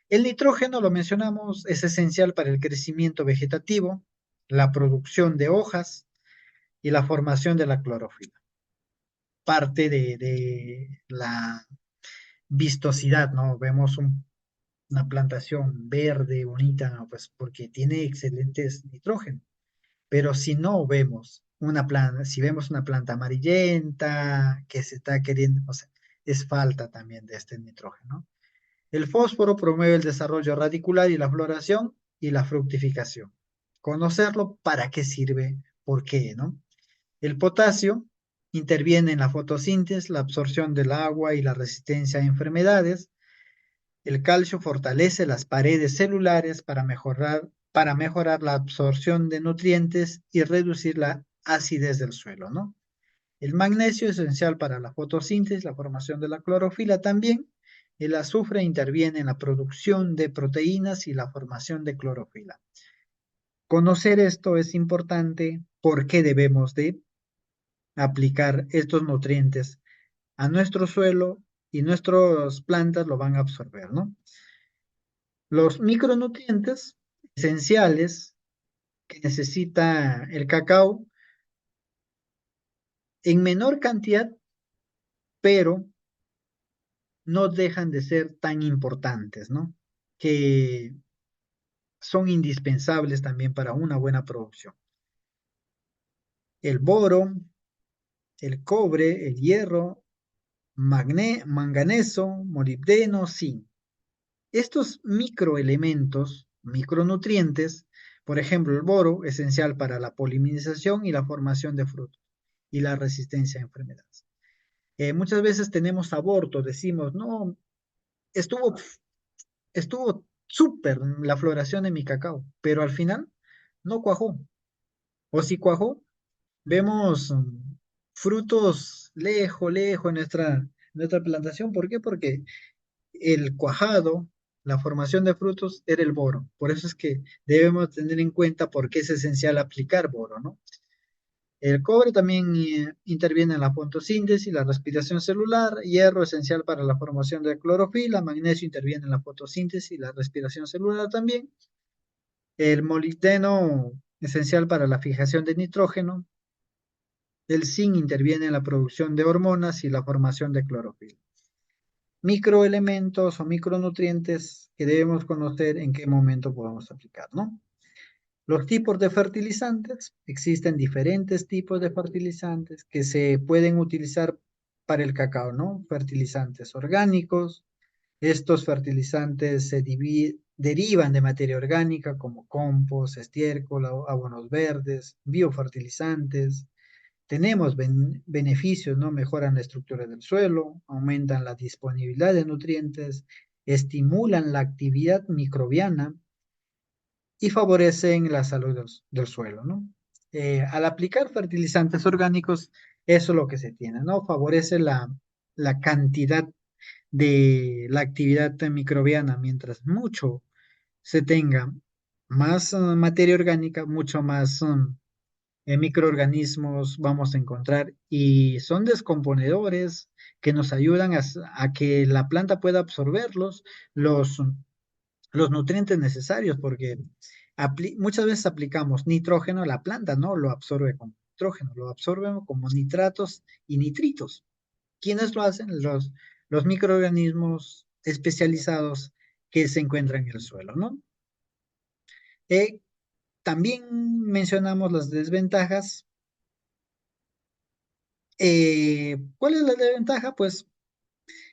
El nitrógeno, lo mencionamos, es esencial para el crecimiento vegetativo, la producción de hojas y la formación de la clorofila. Parte de la vistosidad, ¿no? Vemos una plantación verde, bonita, ¿no? Pues porque tiene excelentes nitrógeno. Pero si no vemos una planta, si vemos una planta amarillenta que se está queriendo, o sea, es falta también de este nitrógeno. El fósforo promueve el desarrollo radicular y la floración y la fructificación. Conocerlo, ¿para qué sirve? ¿Por qué, no? El potasio interviene en la fotosíntesis, la absorción del agua y la resistencia a enfermedades. El calcio fortalece las paredes celulares para mejorar la absorción de nutrientes y reducir la acidez del suelo, ¿no? El magnesio es esencial para la fotosíntesis, la formación de la clorofila también. El azufre interviene en la producción de proteínas y la formación de clorofila. Conocer esto es importante porque debemos de aplicar estos nutrientes a nuestro suelo y nuestras plantas lo van a absorber, ¿no? Los micronutrientes esenciales que necesita el cacao en menor cantidad, pero no dejan de ser tan importantes, ¿no? Que son indispensables también para una buena producción. El boro, el cobre, el hierro, manganeso, molibdeno, zinc. Estos microelementos, micronutrientes, por ejemplo, el boro, esencial para la polimerización y la formación de frutos y la resistencia a enfermedades. Muchas veces tenemos aborto, decimos, no, estuvo, estuvo súper la floración de mi cacao, pero al final no cuajó. O si cuajó, vemos frutos lejos, lejos en nuestra plantación. ¿Por qué? Porque el cuajado, la formación de frutos, era el boro. Por eso es que debemos tener en cuenta por qué es esencial aplicar boro, ¿no? El cobre también interviene en la fotosíntesis, la respiración celular, hierro esencial para la formación de clorofila, magnesio interviene en la fotosíntesis y la respiración celular también, el molibdeno esencial para la fijación de nitrógeno, el zinc interviene en la producción de hormonas y la formación de clorofila. Microelementos o micronutrientes que debemos conocer en qué momento podemos aplicar, ¿no? Los tipos de fertilizantes, existen diferentes tipos de fertilizantes que se pueden utilizar para el cacao, ¿no? Fertilizantes orgánicos, estos fertilizantes derivan de materia orgánica como compost, estiércol, abonos verdes, biofertilizantes. Tenemos beneficios, ¿no? Mejoran la estructura del suelo, aumentan la disponibilidad de nutrientes, estimulan la actividad microbiana y favorecen la salud del suelo, ¿no? Al aplicar fertilizantes orgánicos, eso es lo que se tiene, ¿no? Favorece la cantidad de la actividad microbiana, mientras mucho se tenga más materia orgánica, mucho más microorganismos vamos a encontrar y son descomponedores que nos ayudan a que la planta pueda absorberlos, los, los nutrientes necesarios, porque muchas veces aplicamos nitrógeno, la planta no lo absorbe como nitrógeno, lo absorbe como nitratos y nitritos. ¿Quiénes lo hacen? Los microorganismos especializados que se encuentran en el suelo, ¿no? Eh, También mencionamos las desventajas. ¿Cuál es la desventaja? Pues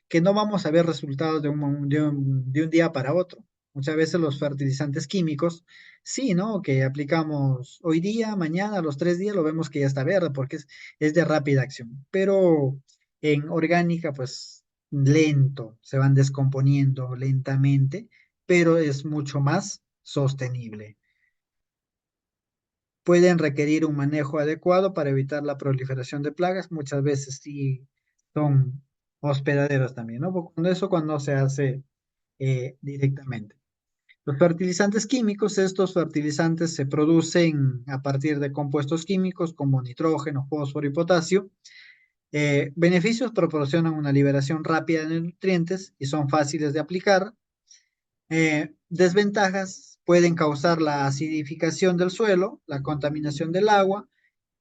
que no vamos a ver resultados de un día para otro. Muchas veces los fertilizantes químicos, sí, ¿no? Que aplicamos hoy día, mañana, a los 3 días, lo vemos que ya está verde porque es de rápida acción. Pero en orgánica, pues lento, se van descomponiendo lentamente, pero es mucho más sostenible. Pueden requerir un manejo adecuado para evitar la proliferación de plagas. Muchas veces sí son hospedaderos también, ¿no? Cuando se hace directamente. Los fertilizantes químicos, estos fertilizantes se producen a partir de compuestos químicos como nitrógeno, fósforo y potasio. Beneficios: proporcionan una liberación rápida de nutrientes y son fáciles de aplicar. Desventajas: pueden causar la acidificación del suelo, la contaminación del agua,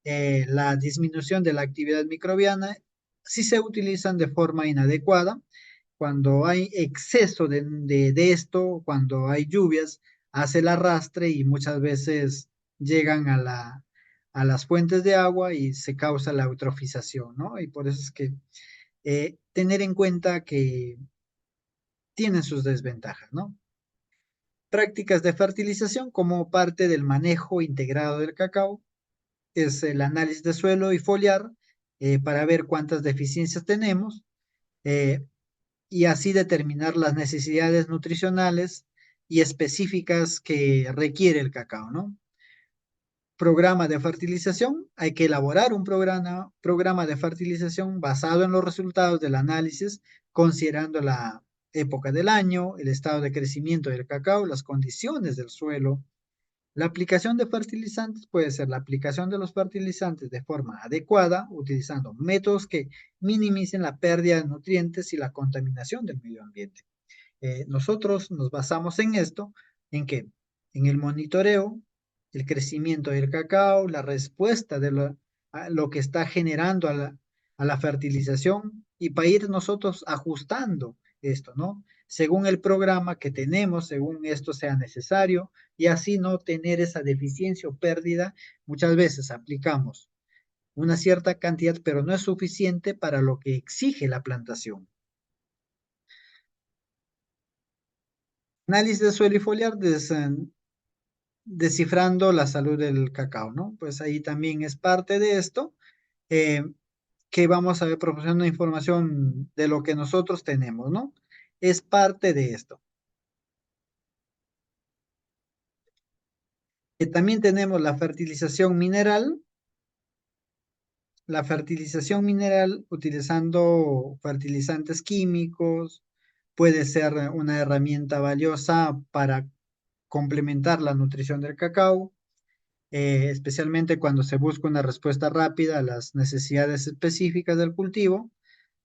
la disminución de la actividad microbiana si se utilizan de forma inadecuada. Cuando hay exceso de esto, cuando hay lluvias, hace el arrastre y muchas veces llegan a las fuentes de agua y se causa la eutrofización, ¿no? Y por eso es que tener en cuenta que tienen sus desventajas, ¿no? Prácticas de fertilización como parte del manejo integrado del cacao es el análisis de suelo y foliar para ver cuántas deficiencias tenemos eh, y así determinar las necesidades nutricionales y específicas que requiere el cacao, ¿no? Programa de fertilización: hay que elaborar un programa de fertilización basado en los resultados del análisis, considerando la época del año, el estado de crecimiento del cacao, las condiciones del suelo. La aplicación de fertilizantes puede ser la aplicación de los fertilizantes de forma adecuada, utilizando métodos que minimicen la pérdida de nutrientes y la contaminación del medio ambiente. Nosotros nos basamos en esto, ¿en qué? En el monitoreo, el crecimiento del cacao, la respuesta a lo que está generando a la fertilización y para ir nosotros ajustando esto, ¿no? Según el programa que tenemos, según esto sea necesario y así no tener esa deficiencia o pérdida. Muchas veces aplicamos una cierta cantidad, pero no es suficiente para lo que exige la plantación. Análisis de suelo y foliar descifrando la salud del cacao, ¿no? Pues ahí también es parte de esto, eh, que vamos a ver proporcionando información de lo que nosotros tenemos, ¿no? Es parte de esto. También tenemos la fertilización mineral utilizando fertilizantes químicos, puede ser una herramienta valiosa para complementar la nutrición del cacao, especialmente cuando se busca una respuesta rápida a las necesidades específicas del cultivo.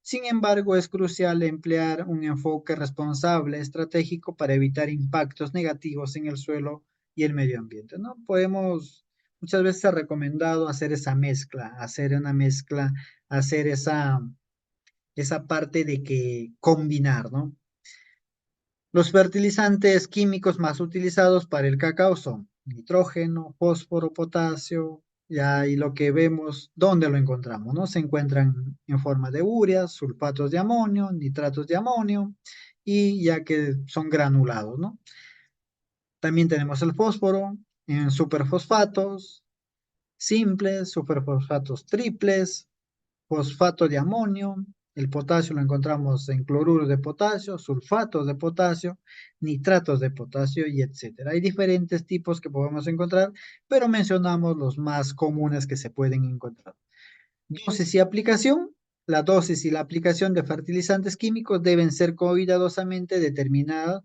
Sin embargo, es crucial emplear un enfoque responsable, estratégico, para evitar impactos negativos en el suelo y el medio ambiente, ¿no? Muchas veces se ha recomendado hacer esa mezcla, hacer esa parte de que combinar, ¿no? Los fertilizantes químicos más utilizados para el cacao son nitrógeno, fósforo, potasio, ya, y lo que vemos, ¿dónde lo encontramos? ¿No? Se encuentran en forma de ureas, sulfatos de amonio, nitratos de amonio, y ya que son granulados, ¿no? También tenemos el fósforo en superfosfatos simples, superfosfatos triples, fosfato de amonio. El potasio lo encontramos en cloruro de potasio, sulfatos de potasio, nitratos de potasio y etcétera. Hay diferentes tipos que podemos encontrar, pero mencionamos los más comunes que se pueden encontrar. Dosis y aplicación. La dosis y la aplicación de fertilizantes químicos deben ser cuidadosamente determinadas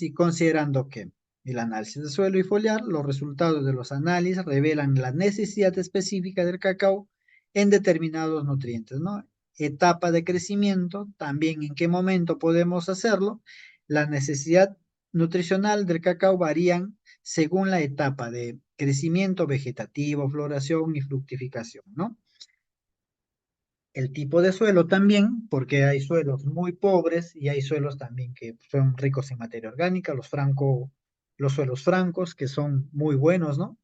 y considerando que el análisis de suelo y foliar. Los resultados de los análisis revelan la necesidad específica del cacao en determinados nutrientes, ¿no? Etapa de crecimiento, también en qué momento podemos hacerlo. La necesidad nutricional del cacao varían según la etapa de crecimiento vegetativo, floración y fructificación, ¿no? El tipo de suelo también, porque hay suelos muy pobres y hay suelos también que son ricos en materia orgánica, los suelos francos, que son muy buenos, ¿no?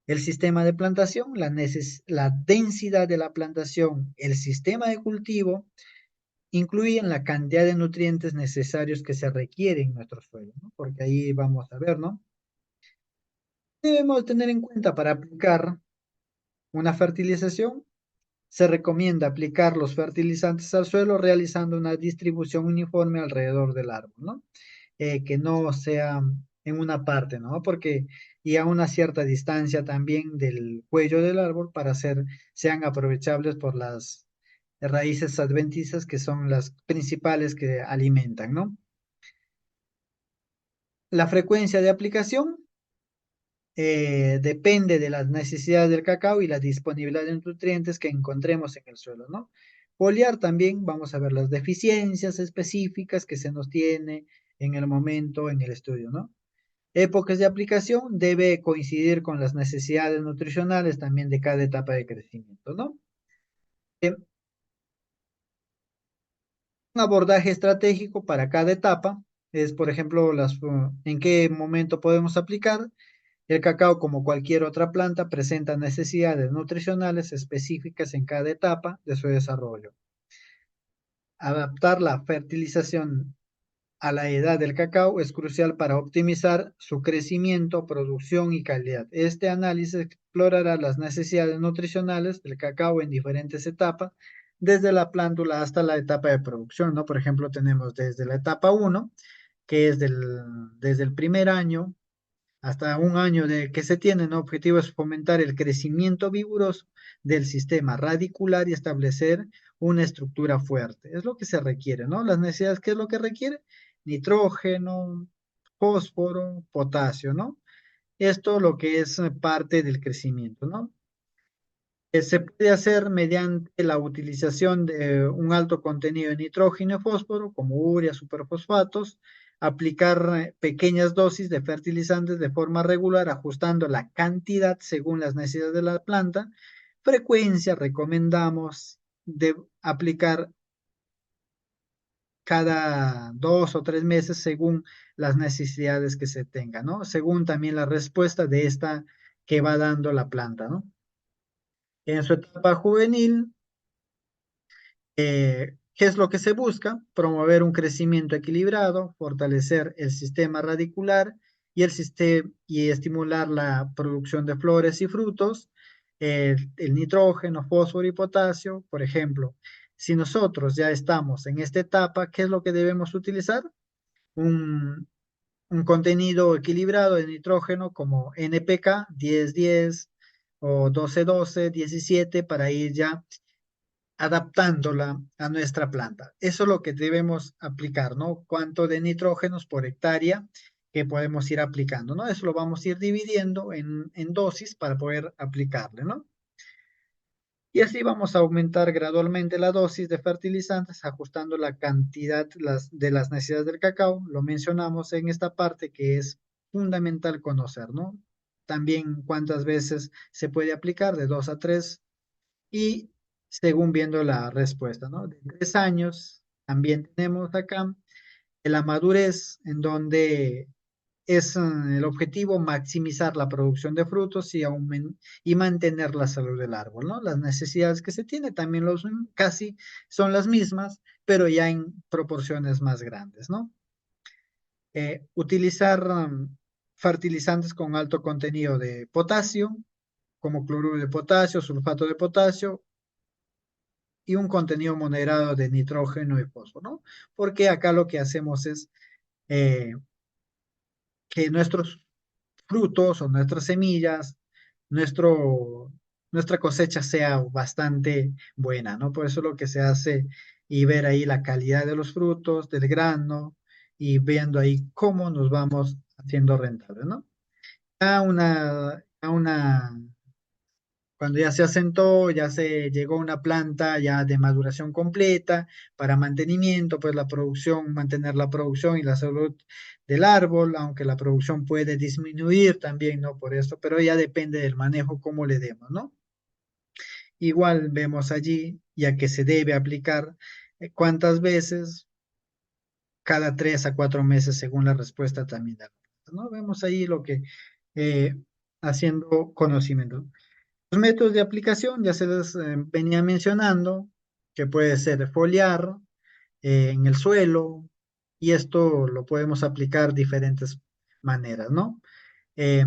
El sistema de plantación, la densidad de la plantación, el sistema de cultivo, incluyen la cantidad de nutrientes necesarios que se requieren en nuestro suelo, ¿no? Porque ahí vamos a ver, ¿no? Debemos tener en cuenta para aplicar una fertilización. Se recomienda aplicar los fertilizantes al suelo realizando una distribución uniforme alrededor del árbol, ¿no? Que no sea en una parte, ¿no? Porque y a una cierta distancia también del cuello del árbol para sean aprovechables por las raíces adventicias que son las principales que alimentan, ¿no? La frecuencia de aplicación depende de las necesidades del cacao y la disponibilidad de nutrientes que encontremos en el suelo, ¿no? Foliar también, vamos a ver las deficiencias específicas que se nos tiene en el momento, en el estudio, ¿no? Épocas de aplicación debe coincidir con las necesidades nutricionales también de cada etapa de crecimiento, ¿no? Un abordaje estratégico para cada etapa es, por ejemplo, en qué momento podemos aplicar. El cacao, como cualquier otra planta, presenta necesidades nutricionales específicas en cada etapa de su desarrollo. Adaptar la fertilización a la edad del cacao es crucial para optimizar su crecimiento, producción y calidad. Este análisis explorará las necesidades nutricionales del cacao en diferentes etapas, desde la plántula hasta la etapa de producción, ¿no? Por ejemplo, tenemos desde la etapa uno, que es desde el primer año hasta un año de que se tiene, ¿no? Objetivo es fomentar el crecimiento vigoroso del sistema radicular y establecer una estructura fuerte. Es lo que se requiere, ¿no? Las necesidades, ¿qué es lo que requiere? Nitrógeno, fósforo, potasio, ¿no? Esto lo que es parte del crecimiento, ¿no? Se puede hacer mediante la utilización de un alto contenido de nitrógeno y fósforo, como urea, superfosfatos, aplicar pequeñas dosis de fertilizantes de forma regular, ajustando la cantidad según las necesidades de la planta. Frecuencia, recomendamos de aplicar cada 2 o 3 meses según las necesidades que se tengan, ¿no? Según también la respuesta de esta que va dando la planta, ¿no? En su etapa juvenil, ¿qué es lo que se busca? Promover un crecimiento equilibrado, fortalecer el sistema radicular y estimular la producción de flores y frutos, el nitrógeno, fósforo y potasio. Por ejemplo, si nosotros ya estamos en esta etapa, ¿qué es lo que debemos utilizar? Un, un contenido equilibrado de nitrógeno como NPK 10-10 o 12-12, 17 para ir ya adaptándola a nuestra planta. Eso es lo que debemos aplicar, ¿no? Cuánto de nitrógenos por hectárea que podemos ir aplicando, ¿no? Eso lo vamos a ir dividiendo en dosis para poder aplicarle, ¿no? Y así vamos a aumentar gradualmente la dosis de fertilizantes, ajustando la cantidad de las necesidades del cacao. Lo mencionamos en esta parte que es fundamental conocer, ¿no? También cuántas veces se puede aplicar, de 2 a 3, y según viendo la respuesta, ¿no? De 3 años, también tenemos acá la madurez, en donde es el objetivo maximizar la producción de frutos y mantener la salud del árbol, ¿no? Las necesidades que se tiene también casi son las mismas, pero ya en proporciones más grandes, ¿no? Utilizar fertilizantes con alto contenido de potasio, como cloruro de potasio, sulfato de potasio, y un contenido moderado de nitrógeno y fósforo, ¿no? Porque acá lo que hacemos es eh, que nuestros frutos o nuestras semillas, nuestro, nuestra cosecha sea bastante buena, ¿no? Por eso lo que se hace y ver ahí la calidad de los frutos, del grano, y viendo ahí cómo nos vamos siendo rentable, ¿no? Cuando ya se asentó, ya se llegó a una planta ya de maduración completa para mantenimiento, pues la producción, mantener la producción y la salud del árbol, aunque la producción puede disminuir también, ¿no? Por eso, pero ya depende del manejo, cómo le demos, ¿no? Igual vemos allí, ya que se debe aplicar cuántas veces, cada 3 a 4 meses, según la respuesta también de la planta, ¿no? Vemos ahí lo que eh, haciendo conocimiento. Los métodos de aplicación ya se les venía mencionando, que puede ser foliar en el suelo, y esto lo podemos aplicar de diferentes maneras, ¿no? Eh,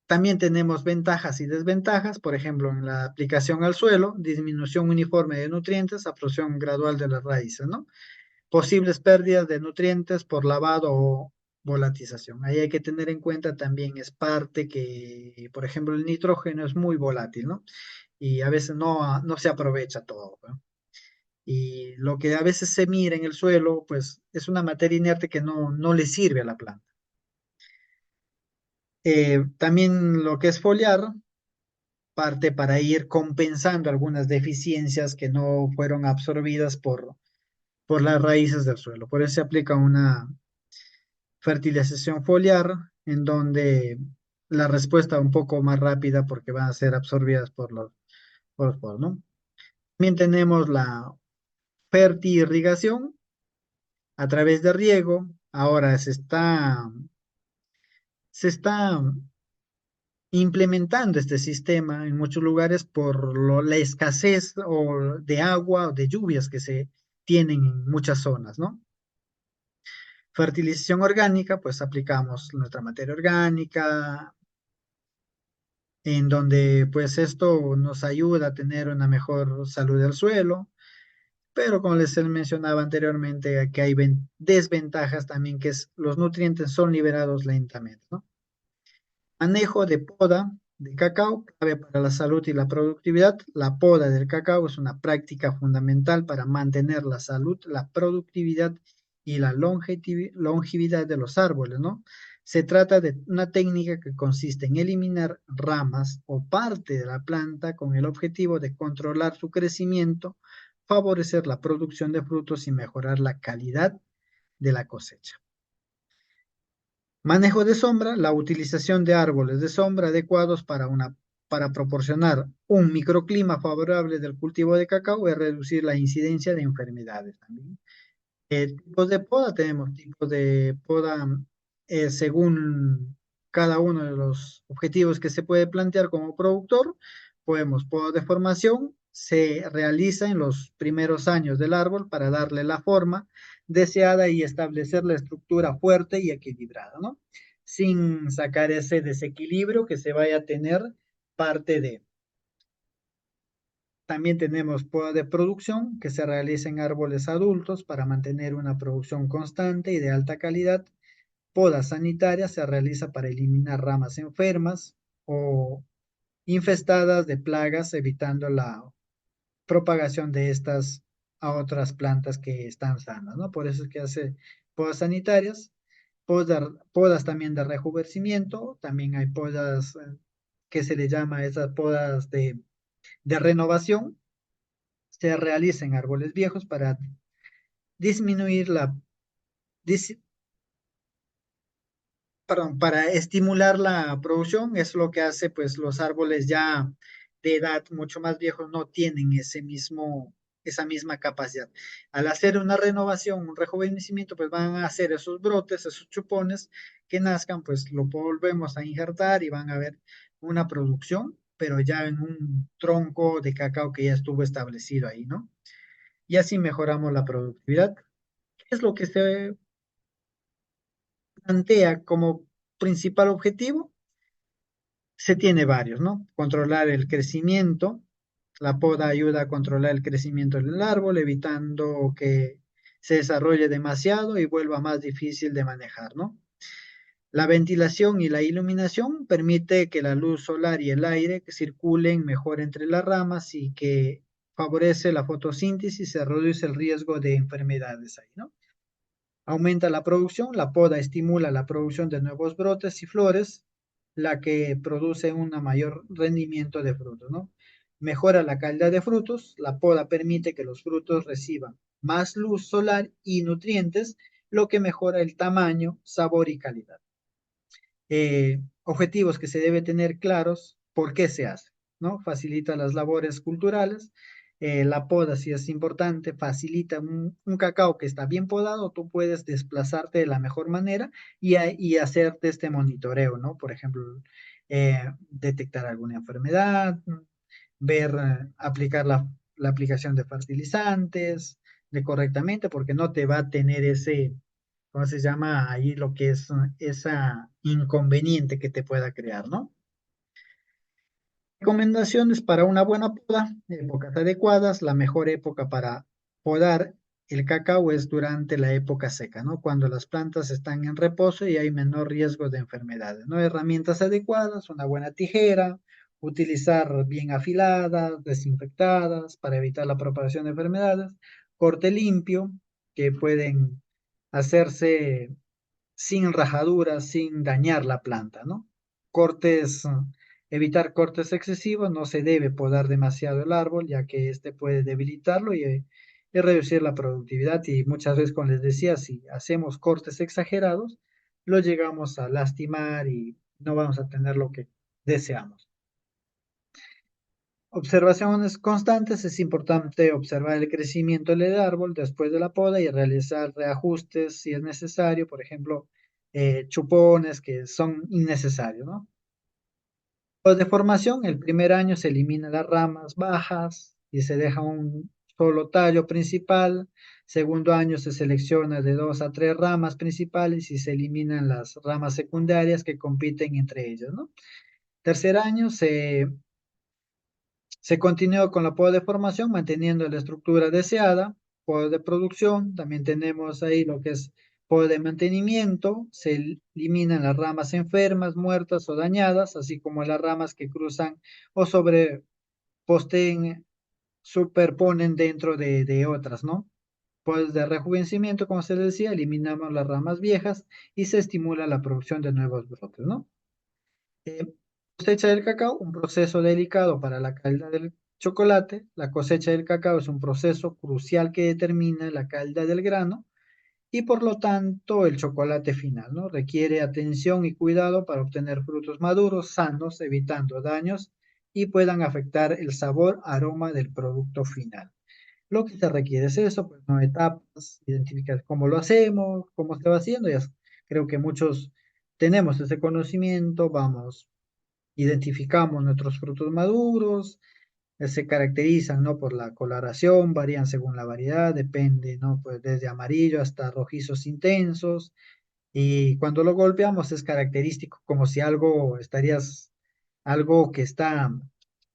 También tenemos ventajas y desventajas, por ejemplo, en la aplicación al suelo, disminución uniforme de nutrientes, absorción gradual de las raíces, ¿no? Posibles pérdidas de nutrientes por lavado o volatización. Ahí hay que tener en cuenta también es parte que, por ejemplo, el nitrógeno es muy volátil, ¿no? Y a veces no se aprovecha todo, ¿no? Y lo que a veces se mira en el suelo, pues es una materia inerte que no le sirve a la planta. También lo que es foliar, parte para ir compensando algunas deficiencias que no fueron absorbidas por las raíces del suelo. Por eso se aplica una fertilización foliar, en donde la respuesta un poco más rápida porque van a ser absorbidas por los poros, ¿no? También tenemos la fertirrigación a través de riego. Ahora se está implementando este sistema en muchos lugares por la escasez de agua o de lluvias que se tienen en muchas zonas, ¿no? Fertilización orgánica, pues aplicamos nuestra materia orgánica, en donde pues esto nos ayuda a tener una mejor salud del suelo, pero como les mencionaba anteriormente, que hay desventajas también, que es los nutrientes son liberados lentamente, ¿no? Manejo de poda de cacao, clave para la salud y la productividad. La poda del cacao es una práctica fundamental para mantener la salud, la productividad y la longevidad de los árboles, ¿no? Se trata de una técnica que consiste en eliminar ramas o parte de la planta con el objetivo de controlar su crecimiento, favorecer la producción de frutos y mejorar la calidad de la cosecha. Manejo de sombra, la utilización de árboles de sombra adecuados para proporcionar un microclima favorable del cultivo de cacao y reducir la incidencia de enfermedades también. Tipos de poda, tenemos tipos de poda según cada uno de los objetivos que se puede plantear como productor. Podemos, poda de formación se realiza en los primeros años del árbol para darle la forma deseada y establecer la estructura fuerte y equilibrada, ¿no? Sin sacar ese desequilibrio que se vaya a tener parte de. También tenemos poda de producción que se realiza en árboles adultos para mantener una producción constante y de alta calidad. Poda sanitaria se realiza para eliminar ramas enfermas o infestadas de plagas, evitando la propagación de estas a otras plantas que están sanas, ¿no? Por eso es que hace podas sanitarias, podas también de rejuvenecimiento, también hay podas que se le llama esas podas de renovación, se realiza en árboles viejos para disminuir dis- perdón, para estimular la producción. Es lo que hace, pues los árboles ya de edad mucho más viejos no tienen esa misma capacidad. Al hacer una renovación, un rejuvenecimiento, pues van a hacer esos brotes, esos chupones que nazcan, pues lo volvemos a injertar y van a ver una producción, pero ya en un tronco de cacao que ya estuvo establecido ahí, ¿no? Y así mejoramos la productividad. ¿Qué es lo que se plantea como principal objetivo? Se tiene varios, ¿no? Controlar el crecimiento. La poda ayuda a controlar el crecimiento del árbol, evitando que se desarrolle demasiado y vuelva más difícil de manejar, ¿no? La ventilación y la iluminación permite que la luz solar y el aire que circulen mejor entre las ramas y que favorece la fotosíntesis y se reduce el riesgo de enfermedades ahí, ¿no? Aumenta la producción, la poda estimula la producción de nuevos brotes y flores, la que produce un mayor rendimiento de frutos, ¿no? Mejora la calidad de frutos, la poda permite que los frutos reciban más luz solar y nutrientes, lo que mejora el tamaño, sabor y calidad. Objetivos que se debe tener claros, por qué se hace, ¿no? Facilita las labores culturales, la poda sí es importante, facilita un cacao que está bien podado, tú puedes desplazarte de la mejor manera y hacerte este monitoreo, ¿no? Por ejemplo, detectar alguna enfermedad, ver, aplicar la aplicación de fertilizantes de correctamente, porque no te va a tener ese, ¿cómo se llama? Ahí lo que es esa inconveniente que te pueda crear, ¿no? Recomendaciones para una buena poda, épocas adecuadas. La mejor época para podar el cacao es durante la época seca, ¿no? Cuando las plantas están en reposo y hay menor riesgo de enfermedades, ¿no? Herramientas adecuadas, una buena tijera, utilizar bien afiladas, desinfectadas para evitar la propagación de enfermedades, corte limpio, que pueden hacerse sin rajaduras, sin dañar la planta, ¿no? Cortes, evitar cortes excesivos, no se debe podar demasiado el árbol, ya que este puede debilitarlo y reducir la productividad. Y muchas veces, como les decía, si hacemos cortes exagerados, lo llegamos a lastimar y no vamos a tener lo que deseamos. Observaciones constantes, es importante observar el crecimiento del árbol después de la poda y realizar reajustes si es necesario, por ejemplo, chupones que son innecesarios, ¿no? Pues de formación, el primer año se eliminan las ramas bajas y se deja un solo tallo principal. Segundo año se selecciona de dos a tres ramas principales y se eliminan las ramas secundarias que compiten entre ellas, ¿no? Tercer año se continuó con la poda de formación, manteniendo la estructura deseada, poda de producción, también tenemos ahí lo que es poda de mantenimiento, se eliminan las ramas enfermas, muertas o dañadas, así como las ramas que cruzan o sobreposten, superponen dentro de otras, ¿no? Podas de rejuvenecimiento, como se les decía, eliminamos las ramas viejas y se estimula la producción de nuevos brotes, ¿no? Eh, Cosecha del cacao, un proceso delicado para la calidad del chocolate. La cosecha del cacao es un proceso crucial que determina la calidad del grano y por lo tanto el chocolate final, ¿no? Requiere atención y cuidado para obtener frutos maduros, sanos, evitando daños y puedan afectar el sabor, aroma del producto final. Lo que se requiere es eso, pues no etapas, identificar cómo lo hacemos, cómo se va haciendo. Ya creo que muchos tenemos ese conocimiento, vamos, identificamos nuestros frutos maduros, se caracterizan, ¿no? Por la coloración, varían según la variedad, depende, ¿no? Pues desde amarillo hasta rojizos intensos. Y cuando lo golpeamos es característico, como si algo que está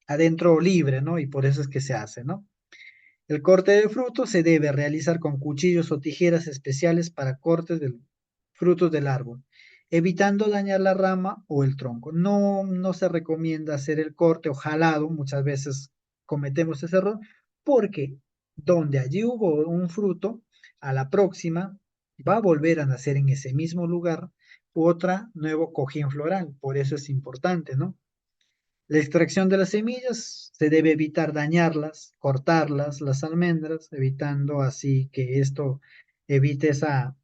adentro libre, ¿no? Y por eso es que se hace, ¿no? El corte de fruto se debe realizar con cuchillos o tijeras especiales para cortes de frutos del árbol, evitando dañar la rama o el tronco. No se recomienda hacer el corte o jalado, muchas veces cometemos ese error, porque donde allí hubo un fruto, a la próxima va a volver a nacer en ese mismo lugar otra nuevo cojín floral. Por eso es importante, ¿no? La extracción de las semillas se debe evitar dañarlas, cortarlas, las almendras, evitando así que esto evite esa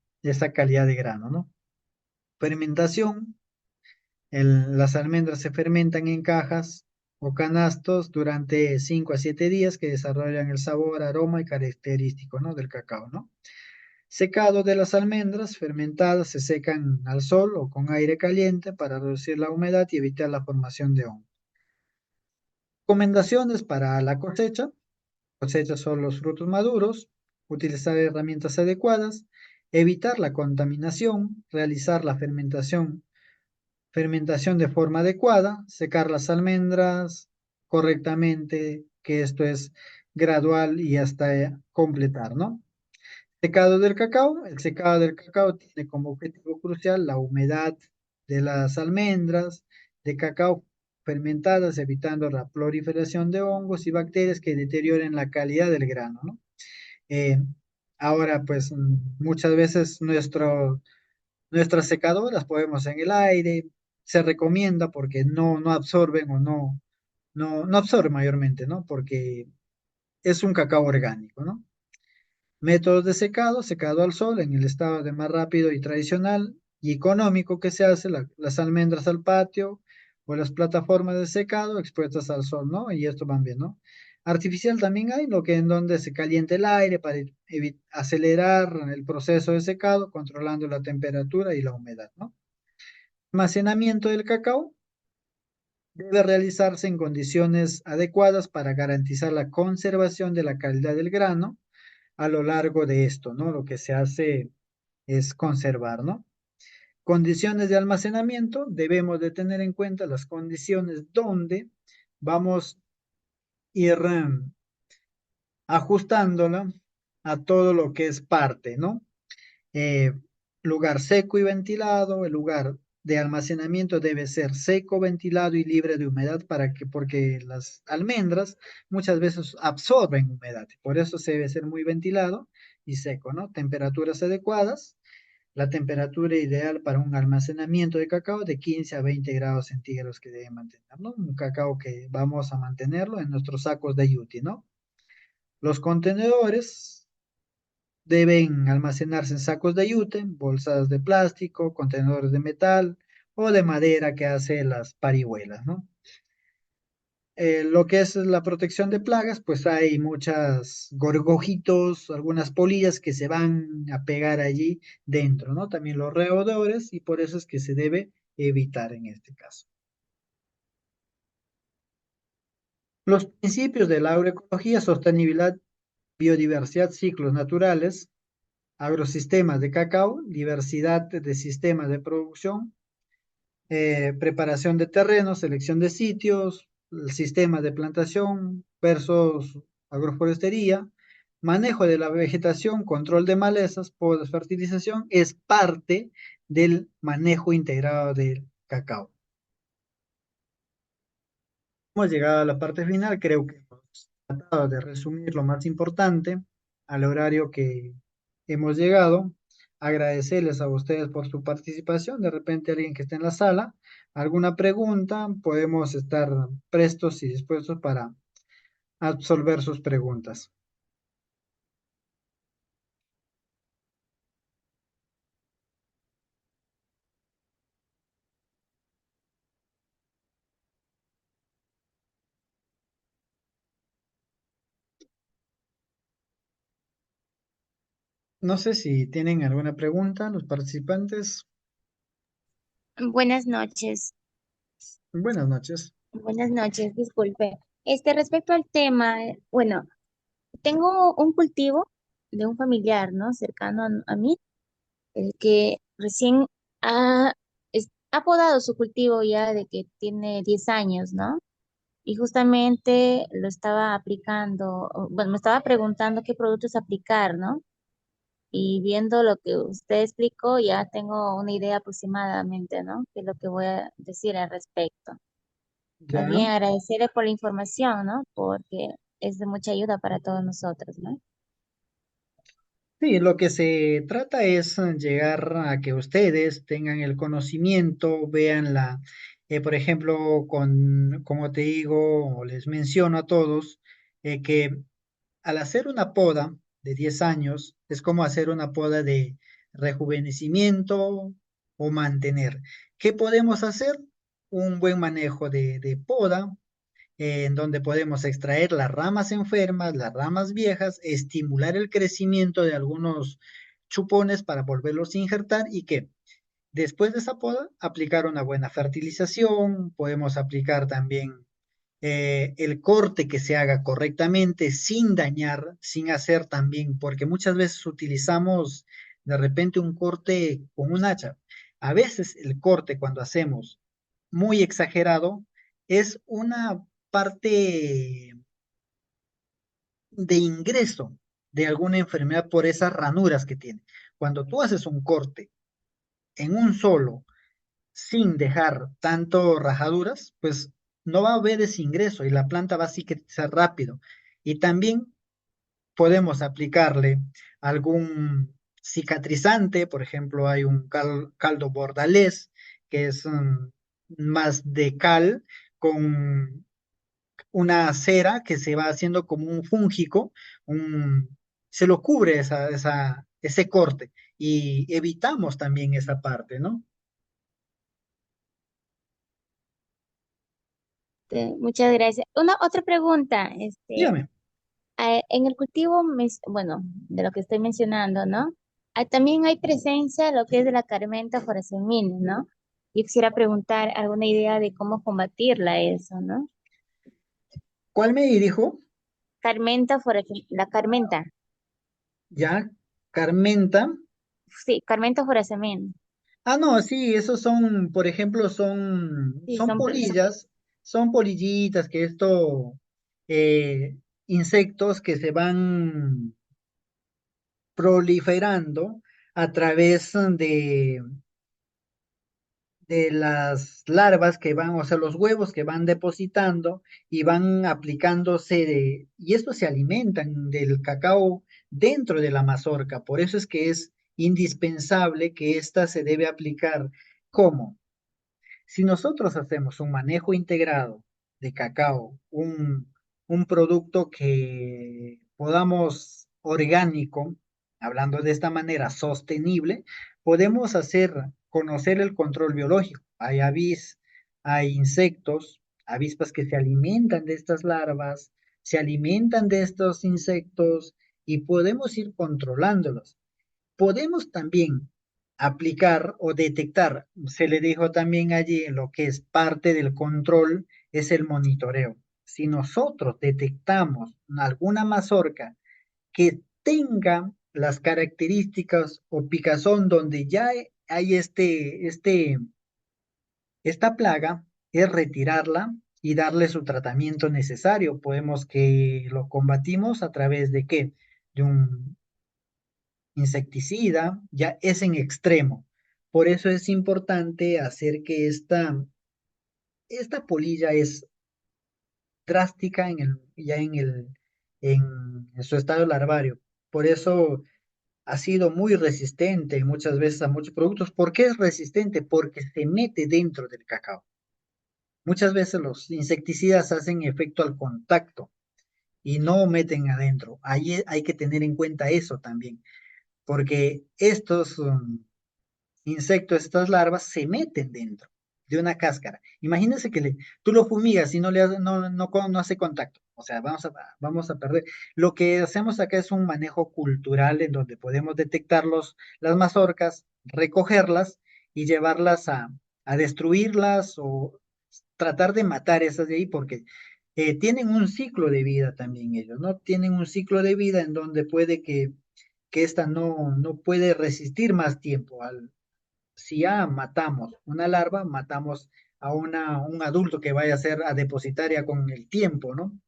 calidad de grano, ¿no? Fermentación. Las almendras se fermentan en cajas o canastos durante 5 a 7 días que desarrollan el sabor, aroma y característico, ¿no? Del cacao, ¿no? Secado de las almendras fermentadas se secan al sol o con aire caliente para reducir la humedad y evitar la formación de hongos. Recomendaciones para la cosecha. Cosecha son los frutos maduros, utilizar herramientas adecuadas, evitar la contaminación, realizar la fermentación de forma adecuada, secar las almendras correctamente, que esto es gradual y hasta completar, ¿no? Secado del cacao. El secado del cacao tiene como objetivo crucial la humedad de las almendras de cacao fermentadas, evitando la proliferación de hongos y bacterias que deterioren la calidad del grano, ¿no? Ahora, pues muchas veces nuestras secadoras podemos en el aire, se recomienda porque no absorben o no absorben mayormente, ¿no? Porque es un cacao orgánico, ¿no? Métodos de secado, secado al sol, en el estado de más rápido y tradicional y económico que se hace, las almendras al patio o las plataformas de secado expuestas al sol, ¿no? Y esto van bien, ¿no? Artificial también hay, lo que en donde se calienta el aire para acelerar el proceso de secado, controlando la temperatura y la humedad, ¿no? Almacenamiento del cacao debe realizarse en condiciones adecuadas para garantizar la conservación de la calidad del grano a lo largo de esto, ¿no? Lo que se hace es conservar, ¿no? Condiciones de almacenamiento, debemos de tener en cuenta las condiciones donde vamos a ir ajustándola a todo lo que es parte, ¿no? Eh, Lugar seco y ventilado, el lugar de almacenamiento debe ser seco, ventilado y libre de humedad porque las almendras muchas veces absorben humedad, por eso se debe ser muy ventilado y seco, ¿no? Temperaturas adecuadas. La temperatura ideal para un almacenamiento de cacao de 15 a 20 grados centígrados que debe mantener, ¿no? Un cacao que vamos a mantenerlo en nuestros sacos de yuti, ¿no? Los contenedores deben almacenarse en sacos de yute, bolsas de plástico, contenedores de metal o de madera que hace las parihuelas, ¿no? Lo que es la protección de plagas, pues hay muchas gorgojitos, algunas polillas que se van a pegar allí dentro, ¿no? También los roedores y por eso es que se debe evitar en este caso. Los principios de la agroecología, sostenibilidad, biodiversidad, ciclos naturales, agrosistemas de cacao, diversidad de sistemas de producción, preparación de terrenos, selección de sitios, el sistema de plantación versus agroforestería, manejo de la vegetación, control de malezas, podas, fertilización, es parte del manejo integrado del cacao. Hemos llegado a la parte final, creo que hemos tratado de resumir lo más importante al horario que hemos llegado. Agradecerles a ustedes por su participación. De repente alguien que esté en la sala, alguna pregunta, podemos estar prestos y dispuestos para absolver sus preguntas. No sé si tienen alguna pregunta los participantes. Buenas noches, Buenas noches. buenas noches, disculpe. Respecto al tema, bueno, tengo un cultivo de un familiar, ¿no? Cercano a mí, el que recién ha podado su cultivo ya de que tiene 10 años, ¿no? Y justamente lo estaba aplicando, bueno, me estaba preguntando qué productos aplicar, ¿no? Y viendo lo que usted explicó, ya tengo una idea aproximadamente, ¿no? Que es lo que voy a decir al respecto. Más Ya. bien agradecerle por la información, ¿no? Porque es de mucha ayuda para todos nosotros, ¿no? Sí, lo que se trata es llegar a que ustedes tengan el conocimiento, vean por ejemplo, como te digo, o les menciono a todos, que al hacer una poda de 10 años es como hacer una poda de rejuvenecimiento o mantener. ¿Qué podemos hacer? Un buen manejo de poda, en donde podemos extraer las ramas enfermas, las ramas viejas, estimular el crecimiento de algunos chupones para volverlos a injertar y que después de esa poda aplicar una buena fertilización, podemos aplicar también el corte que se haga correctamente sin dañar, sin hacer también, porque muchas veces utilizamos de repente un corte con un hacha. A veces el corte cuando hacemos muy exagerado es una parte de ingreso de alguna enfermedad por esas ranuras que tiene. Cuando tú haces un corte en un solo, sin dejar tanto rajaduras, pues no va a haber ese ingreso y la planta va a cicatrizar rápido. Y también podemos aplicarle algún cicatrizante, por ejemplo, hay un caldo bordalés, que es más de cal con una cera que se va haciendo como un fúngico, un, se lo cubre ese corte y evitamos también esa parte, ¿no? Muchas gracias. Una otra pregunta, Dígame. en el cultivo, bueno, de lo que estoy mencionando, ¿no? También hay presencia de lo que es de la Carmenta foracemina, ¿no? Y quisiera preguntar alguna idea de cómo combatirla eso, ¿no? ¿Cuál me dijo? La Carmenta, Ya, Carmenta. sí, Carmenta foracemina. Ah, no, sí, esos son, por ejemplo, Sí, son polillas, son polillitas que eh, insectos que se van proliferando a través de las larvas que van, o sea, los huevos que van depositando y van aplicándose y estos se alimentan del cacao dentro de la mazorca. Por eso es que es indispensable que ésta se debe aplicar. ¿Cómo? Si nosotros hacemos un manejo integrado de cacao, un producto que podamos orgánico, hablando de esta manera sostenible, podemos hacer conocer el control biológico. Hay insectos, avispas que se alimentan de estas larvas, se alimentan de estos insectos y podemos ir controlándolos. Podemos también aplicar o detectar, se le dijo también allí, lo que es parte del control, es el monitoreo. Si nosotros detectamos alguna mazorca que tenga las características o picazón donde ya hay esta plaga, es retirarla y darle su tratamiento necesario. Podemos que lo combatimos a través de qué? De un insecticida, ya es en extremo. Por eso es importante hacer que esta polilla es drástica en su estado larvario. Por eso ha sido muy resistente muchas veces a muchos productos. ¿Por qué es resistente? Porque se mete dentro del cacao. Muchas veces los insecticidas hacen efecto al contacto y no meten adentro. Ahí hay que tener en cuenta eso también, porque estos insectos, estas larvas, se meten dentro de una cáscara. Imagínense que tú lo fumigas y no hace contacto. O sea, vamos a perder. Lo que hacemos acá es un manejo cultural en donde podemos detectar las mazorcas, recogerlas y llevarlas a destruirlas o tratar de matar esas de ahí porque tienen un ciclo de vida también ellos, ¿no? Tienen un ciclo de vida en donde puede que esta no puede resistir más tiempo si ya matamos una larva, matamos a un adulto que vaya a ser a depositaria con el tiempo, ¿no?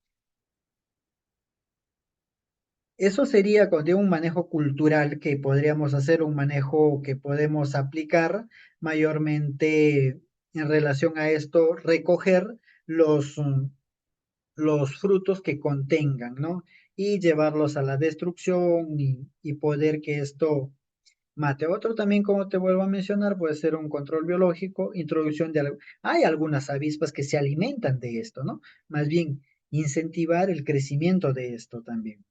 Eso sería de un manejo cultural que podríamos hacer, un manejo que podemos aplicar mayormente en relación a esto, recoger los frutos que contengan, ¿no? Y llevarlos a la destrucción y poder que esto mate. Otro también, como te vuelvo a mencionar, puede ser un control biológico, introducción de algo. Hay algunas avispas que se alimentan de esto, ¿no? Más bien, incentivar el crecimiento de esto también.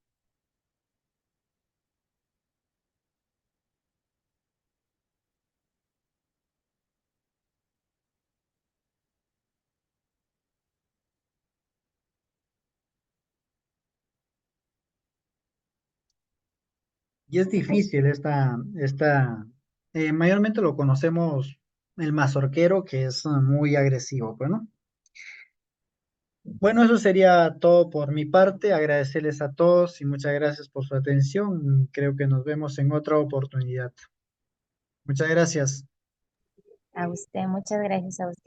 Y es difícil mayormente lo conocemos el mazorquero, que es muy agresivo, pues, ¿no? Bueno, eso sería todo por mi parte. Agradecerles a todos y muchas gracias por su atención. Creo que nos vemos en otra oportunidad. Muchas gracias. A usted, muchas gracias a usted.